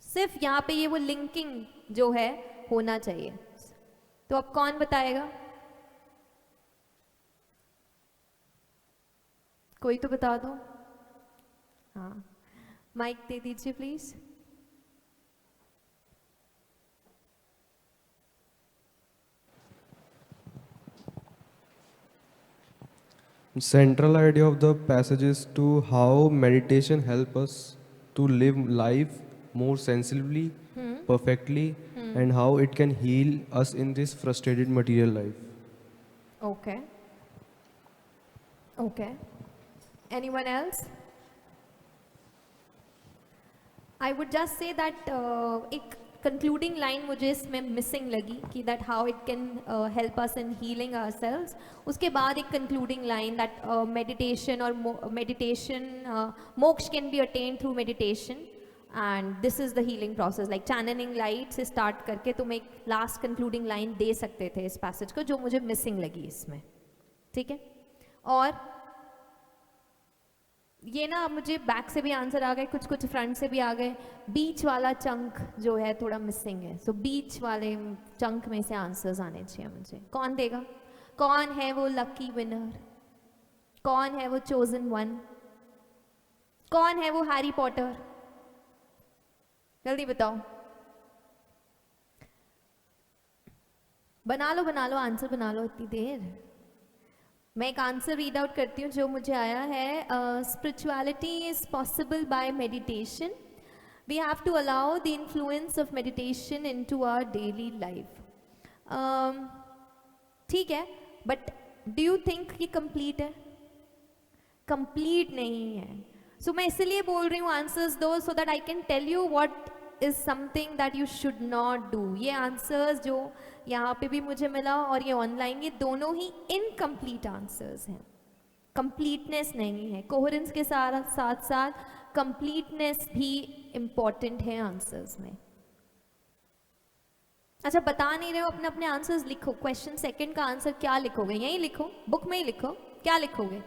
सिर्फ यहाँ पे ये वो लिंकिंग जो है होना चाहिए। तो अब कौन बताएगा? कोई तो बता दो। हाँ, माइक दे दीजिए please. Central idea of the passage is to how meditation help us to live life more sensibly, perfectly, and how it can heal us in this frustrated material life. Okay. Okay. Anyone else? I would just say that एक concluding line मुझे इसमें missing लगी कि that how it can help us in healing ourselves. उसके बाद एक concluding line that meditation or meditation moksha can be attained through meditation and this is the healing process. Like channeling light से start करके तुम एक last concluding line दे सकते थे इस passage को, जो मुझे missing लगी इसमें, ठीक है? और ये ना मुझे बैक से भी आंसर आ गए, कुछ कुछ फ्रंट से भी आ गए, बीच वाला चंक जो है थोड़ा मिसिंग है, सो बीच वाले चंक में से आंसर्स आने चाहिए मुझे। कौन देगा? कौन है वो लकी विनर? कौन है वो चोजन वन? कौन है वो हैरी पॉटर? जल्दी बताओ। बना लो आंसर बना लो, इतनी देर। मैं एक आंसर रीड आउट करती हूँ जो मुझे आया है। Spirituality is possible by meditation. We have to allow the influence of meditation into our daily life. ठीक है, बट डू यू थिंक ये कंप्लीट है? कंप्लीट नहीं है। सो मैं इसलिए बोल रही हूँ आंसर्स दो, so that I can tell you what is something that you should not do. ये आंसर्स जो यहाँ पे भी मुझे मिला और ये ऑनलाइन, ये दोनों ही इनकम्प्लीट आंसर्स हैं, कंप्लीटनेस नहीं है। कोहेरेंस के साथ साथ कंप्लीटनेस भी इम्पॉर्टेंट है आंसर्स में। अच्छा, बता नहीं रहे हो, अपने अपने आंसर्स लिखो। क्वेश्चन सेकंड का आंसर क्या लिखोगे? यही लिखो, बुक में ही लिखो। क्या लिखोगे?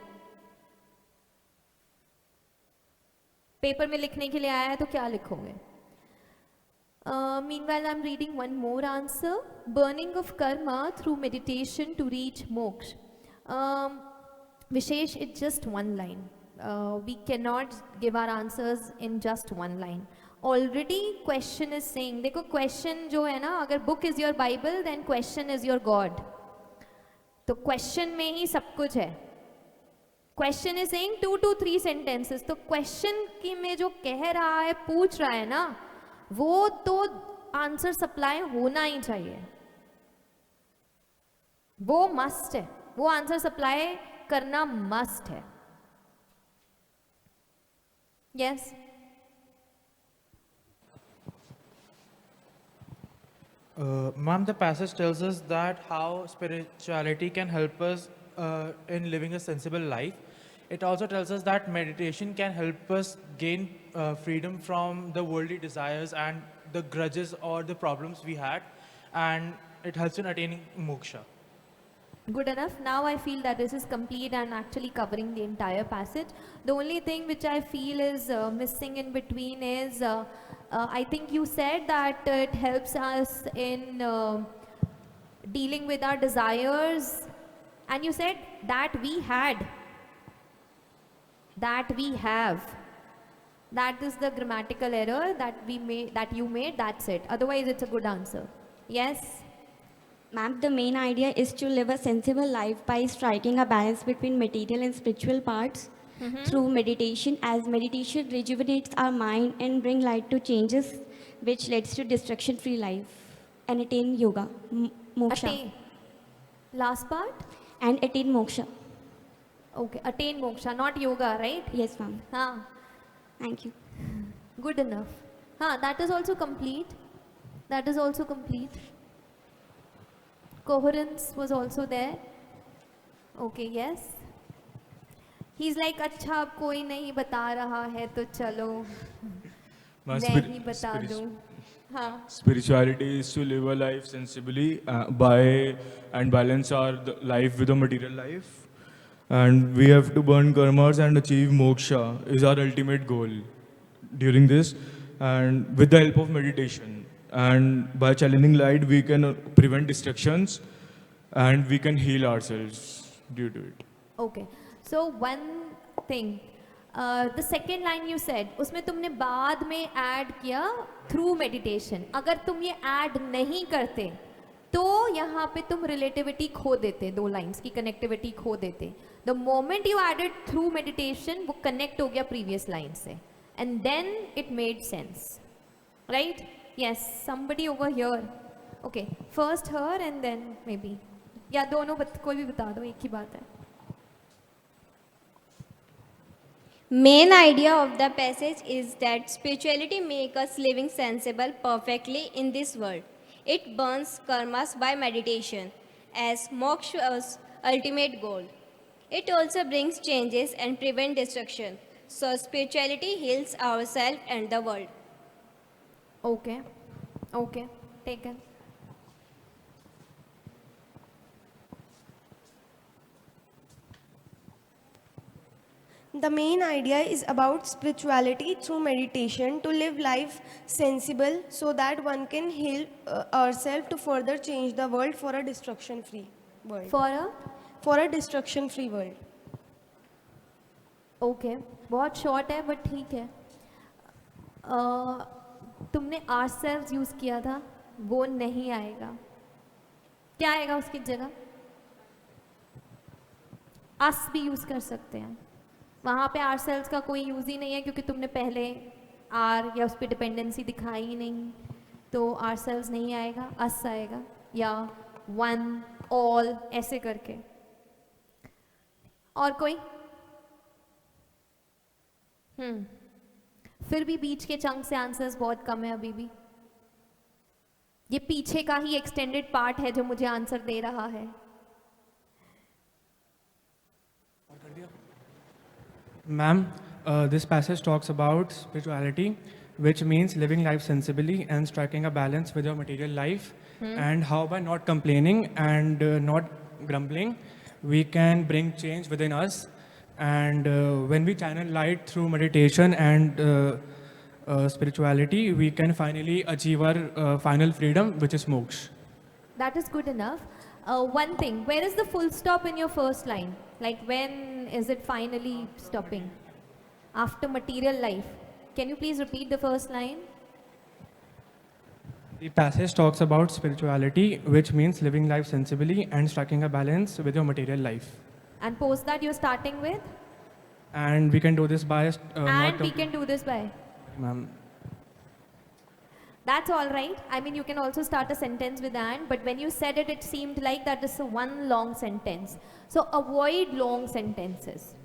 पेपर में लिखने के लिए आया है तो क्या लिखोगे? Meanwhile, I'm reading one more answer. Burning of karma through meditation to reach moksha. Vishesh, it's just one line. We cannot give our answers in just one line. Already question is saying, देखो question जो है ना, अगर book is your Bible, then question is your God. तो question में ही सब कुछ है। Question is saying 2 to 3 sentences. तो question की में जो कह रहा है, पूछ रहा है ना, वो तो आंसर सप्लाई होना ही चाहिए, वो मस्ट है, वो आंसर सप्लाई करना मस्ट है। Yes Ma'am, the passage tells us that how spirituality can help us in living a sensible life. It also tells us that meditation can help us gain freedom from the worldly desires and the grudges or the problems we had, and it helps in attaining moksha. Good enough. Now I feel that this is complete and actually covering the entire passage. The only thing which I feel is missing in between is I think you said that it helps us in dealing with our desires, and you said that we had, that we have. That is the grammatical error that we made, that you made. That's it. Otherwise, it's a good answer. Yes. Ma'am, the main idea is to live a sensible life by striking a balance between material and spiritual parts through meditation, as meditation rejuvenates our mind and bring light to changes, which leads to destruction-free life and attain yoga, moksha. Attain. Last part? And attain moksha. Okay, attain moksha, not yoga, right? Yes, ma'am. Haan. Thank you. Good enough. Haan, that is also complete. That is also complete. Coherence was also there. Okay, yes. He's like, अच्छा अब कोई नहीं बता रहा है तो चलो मैं ही बता दूं. हाँ. Spirituality is to live a life sensibly by and balance our life with a material life. And we have to burn karmas and achieve moksha is our ultimate goal during this, and with the help of meditation. And by channeling light, we can prevent distractions and we can heal ourselves due to it. Okay. So one thing, the second line you said, उसमें तुमने बाद में add किया through meditation. अगर तुम ये add नहीं करते तो यहाँ पे तुम रिलेटिविटी खो देते, दो लाइंस की कनेक्टिविटी खो देते. The moment you added through meditation वो कनेक्ट हो गया प्रीवियस लाइन से, and then it made sense, right? Yes, somebody over here. Okay, first her and then maybe, या दोनों कोई भी बता दो, एक ही बात है. Main idea of the passage is that spirituality makes us living sensible perfectly in this world. It burns karmas by meditation as moksha's ultimate goal. It also brings changes and prevents destruction. So spirituality heals ourselves and the world. Okay, okay, taken. The main idea is about spirituality through meditation to live life sensible so that one can heal ourselves to further change the world for a destruction-free world. For a destruction-free world. Okay, बहुत short है but ठीक है. तुमने ourselves use किया था, वो नहीं आएगा. क्या आएगा उसकी जगह? us भी यूज़ कर सकते हैं. वहाँ पे ourselves का कोई यूज़ ही नहीं है क्योंकि तुमने पहले आर या उस पर डिपेंडेंसी दिखाई ही नहीं, तो ourselves नहीं आएगा, us आएगा, या one, all ऐसे करके. और कोई? फिर भी बीच के चंक से आंसर्स बहुत कम है अभी भी. ये पीछे का ही एक्सटेंडेड पार्ट है जो मुझे आंसर दे रहा है. Ma'am, this passage talks about spirituality, which means living life sensibly and striking a balance with your material life, and how by not complaining and not grumbling, we can bring change within us. And when we channel light through meditation and spirituality, we can finally achieve our final freedom, which is moksha. That is good enough. One thing, where is the full stop in your first line? Like when is it finally stopping? After material life. Can you please repeat the first line? The passage talks about spirituality, which means living life sensibly and striking a balance with your material life. And post that you're starting with? And we can do this by... and we can do this by? Ma'am. That's all right. I mean, you can also start a sentence with and, but when you said it, it seemed like that is a one long sentence. So avoid long sentences.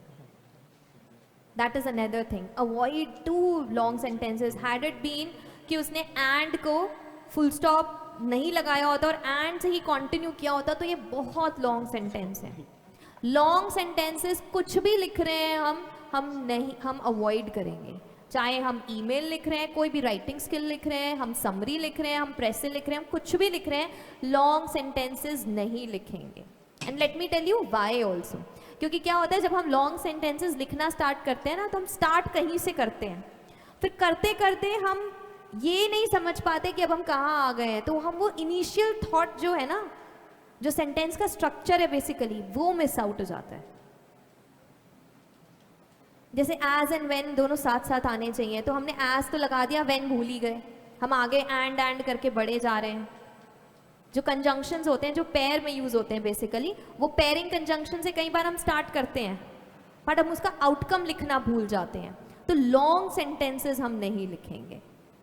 That is another thing. Avoid two long sentences. Had it been कि उसने and को full stop नहीं लगाया होता और and से ही continue किया होता तो ये बहुत long sentence है. Long sentences कुछ भी लिख रहे हैं हम avoid करेंगे. चाहे हम ईमेल लिख रहे हैं, कोई भी राइटिंग स्किल लिख रहे हैं, हम समरी लिख रहे हैं, हम प्रेसे लिख रहे हैं, हम कुछ भी लिख रहे हैं, लॉन्ग सेंटेंसेस नहीं लिखेंगे. And let me tell you why also. क्योंकि क्या होता है जब हम लॉन्ग सेंटेंसेस लिखना स्टार्ट करते हैं ना, तो हम स्टार्ट कहीं से करते हैं, फिर करते करते हम ये नहीं समझ पाते कि अब हम कहाँ आ गए हैं, तो हम वो इनिशियल थॉट जो है ना, जो सेंटेंस का स्ट्रक्चर है बेसिकली, वो मिस आउट हो जाता है. जैसे एज एंड व्हेन दोनों साथ साथ आने चाहिए, तो हमने एज तो लगा दिया, व्हेन भूल ही गए, हम आगे एंड करके बढ़े जा रहे हैं. जो कंजंक्शंस होते हैं जो पेयर में यूज होते हैं बेसिकली, वो पेयरिंग कंजंक्शन से कई बार हम स्टार्ट करते हैं बट हम उसका आउटकम लिखना भूल जाते हैं. तो लॉन्ग सेंटेंसेस हम नहीं लिखेंगे,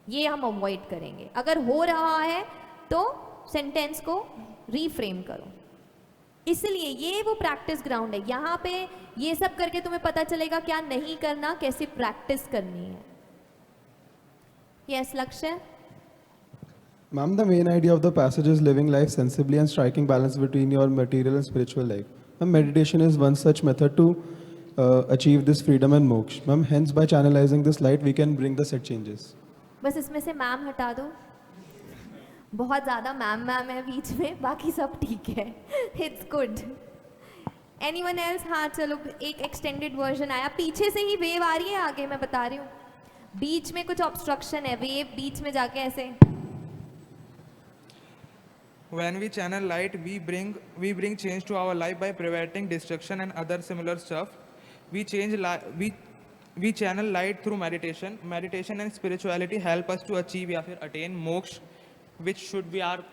ये हम अवॉइड करेंगे. अगर हो रहा है तो सेंटेंस को रीफ्रेम करो. इसलिए ये वो प्रैक्टिस ग्राउंड है. यहाँ पे ये सब करके तुम्हें पता चलेगा क्या नहीं करना, कैसे प्रैक्टिस करनी है. यस लक्ष्य. Ma'am, the main idea of the passage is living life sensibly and striking balance between your material and spiritual life. Ma'am, meditation is one such method to achieve this freedom and moksha. Ma'am, hence by channelizing this light, we can bring the set changes. बस इसमें से ma'am हटा दो, बहुत ज़्यादा ma'am है बीच में, बाकी सब ठीक है, इट्स गुड. Anyone else? हाँ चलो, एक एक्सटेंडेड वर्जन आया, पीछे से ही वेव आ रही है, आगे मैं बता रही हूँ, बीच में कुछ ऑब्स्ट्रक्शन है, वेव बीच में जाके ऐसे. When we channel light, we bring change to our life by preventing destruction and other similar stuff. We channel light through meditation. Meditation and spirituality help us to achieve या फिर attain moksha, which should be our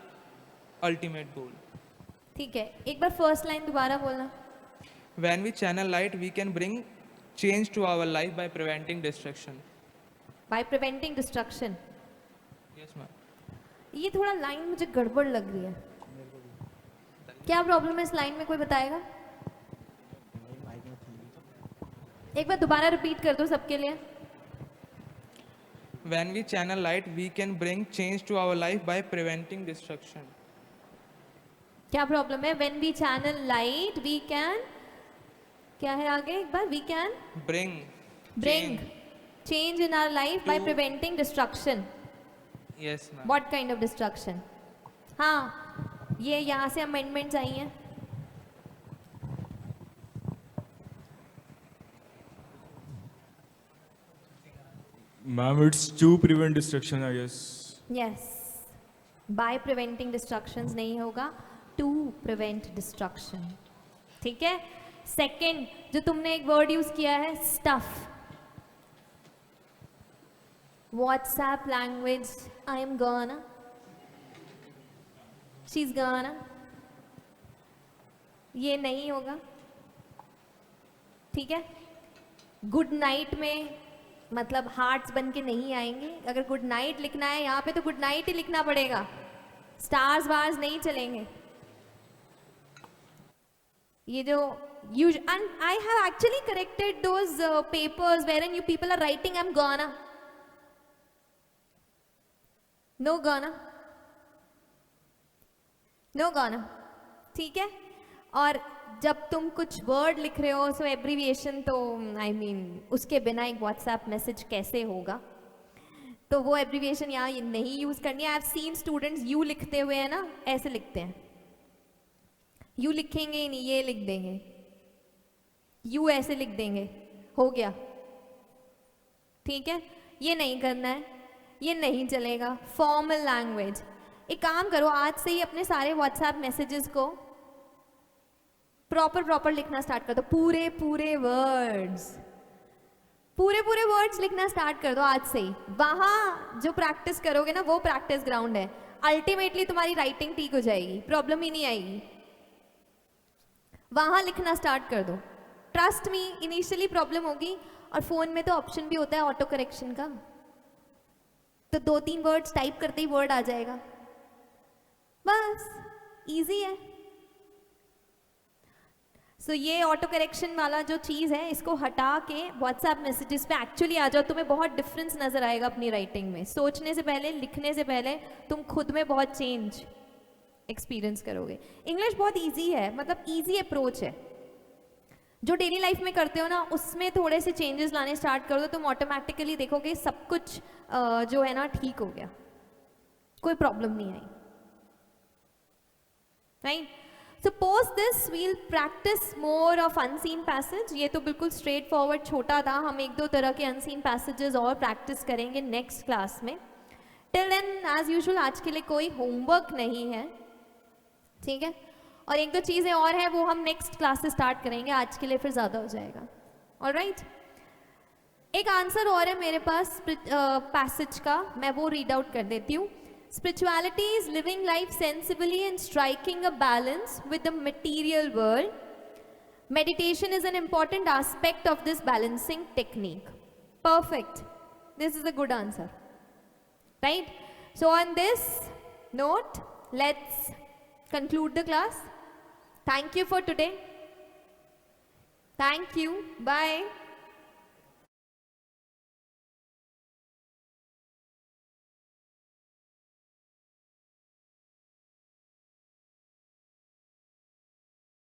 ultimate goal. ठीक है, एक बार first line दोबारा बोलना. When we channel light, we can bring change to our life by preventing destruction. By preventing destruction. Yes, ma'am. ये थोड़ा line मुझे गड़बड़ लग रही है, क्या प्रॉब्लम है इस लाइन में, कोई बताएगा? एक बार दोबारा रिपीट कर दो सबके लिए. When we channel light, we can bring change to our life by preventing destruction. क्या प्रॉब्लम है? When we channel light, we can, क्या है आगे एक बार? We can bring change in our life by preventing destruction. Yes, ma'am. What kind of destruction? हाँ, ये यहाँ से अमेंडमेंट्स आई हैं. Ma'am, it's to prevent destruction, I guess. Yes, by preventing destructions नहीं होगा, to prevent destruction. ठीक है. Second, जो तुमने एक वर्ड यूज किया है, stuff. WhatsApp language, I am gonna, she's gonna, ये नहीं होगा. ठीक है. गुड नाइट में मतलब हार्ट्स बन के नहीं आएंगे. अगर गुड नाइट लिखना है यहाँ पे तो गुड नाइट ही लिखना पड़ेगा, स्टार्स वार्स नहीं चलेंगे. ये जो and I have actually corrected those papers wherein you people are writing I'm gonna. No gonna, no gonna. ठीक है. और जब तुम कुछ वर्ड लिख रहे हो, सो एब्रीविएशन तो I mean उसके बिना एक व्हाट्सएप मैसेज कैसे होगा, तो वो एब्रीविएशन यहाँ नहीं यूज करनी है. I have seen students you लिखते हुए है ना, ऐसे लिखते हैं, यू लिखेंगे ही नहीं, ये लिख देंगे, यू ऐसे लिख देंगे, हो गया. ठीक है, ये नहीं करना है, ये नहीं चलेगा. Formal language. एक काम करो, आज से ही अपने सारे व्हाट्सएप मैसेजेस को प्रॉपर लिखना स्टार्ट कर दो. पूरे वर्ड्स लिखना स्टार्ट कर दो आज से ही. वहाँ जो प्रैक्टिस करोगे ना, वो प्रैक्टिस ग्राउंड है. अल्टीमेटली तुम्हारी राइटिंग ठीक हो जाएगी, प्रॉब्लम ही नहीं आएगी. वहाँ लिखना स्टार्ट कर दो. ट्रस्ट मी, इनिशियली प्रॉब्लम होगी. और फोन में तो ऑप्शन भी होता है ऑटो करेक्शन का, तो 2-3 वर्ड्स टाइप करते ही वर्ड आ जाएगा. बस इजी है. सो ये ऑटो करेक्शन वाला जो चीज़ है, इसको हटा के व्हाट्सएप मैसेजेस पे एक्चुअली आ जाओ. तुम्हें बहुत डिफरेंस नजर आएगा अपनी राइटिंग में. सोचने से पहले, लिखने से पहले तुम खुद में बहुत चेंज एक्सपीरियंस करोगे. इंग्लिश बहुत इजी है, मतलब इजी अप्रोच है. जो डेली लाइफ में करते हो ना, उसमें थोड़े से चेंजेस लाने स्टार्ट कर दो, तुम ऑटोमेटिकली देखोगे सब कुछ जो है ना ठीक हो गया, कोई प्रॉब्लम नहीं आई. Right. So post this will practice more of unseen passage. ये तो बिल्कुल स्ट्रेट फॉरवर्ड छोटा था, हम 1-2 तरह के अनसीन पैसेजेस और प्रैक्टिस करेंगे नेक्स्ट क्लास में. टिल देन एज यूजुअल आज के लिए कोई होमवर्क नहीं है. ठीक है. और 1-2 चीज़ें और हैं, वो हम नेक्स्ट क्लास से स्टार्ट करेंगे. आज के लिए फिर ज़्यादा हो जाएगा. ऑलराइट. एक आंसर और है मेरे पास पैसेज का, मैं वो रीड आउट कर देती हूँ. Spirituality is living life sensibly and striking a balance with the material world. Meditation is an important aspect of this balancing technique. Perfect. This is a good answer. Right? So on this note, let's conclude the class. Thank you for today. Thank you. Bye.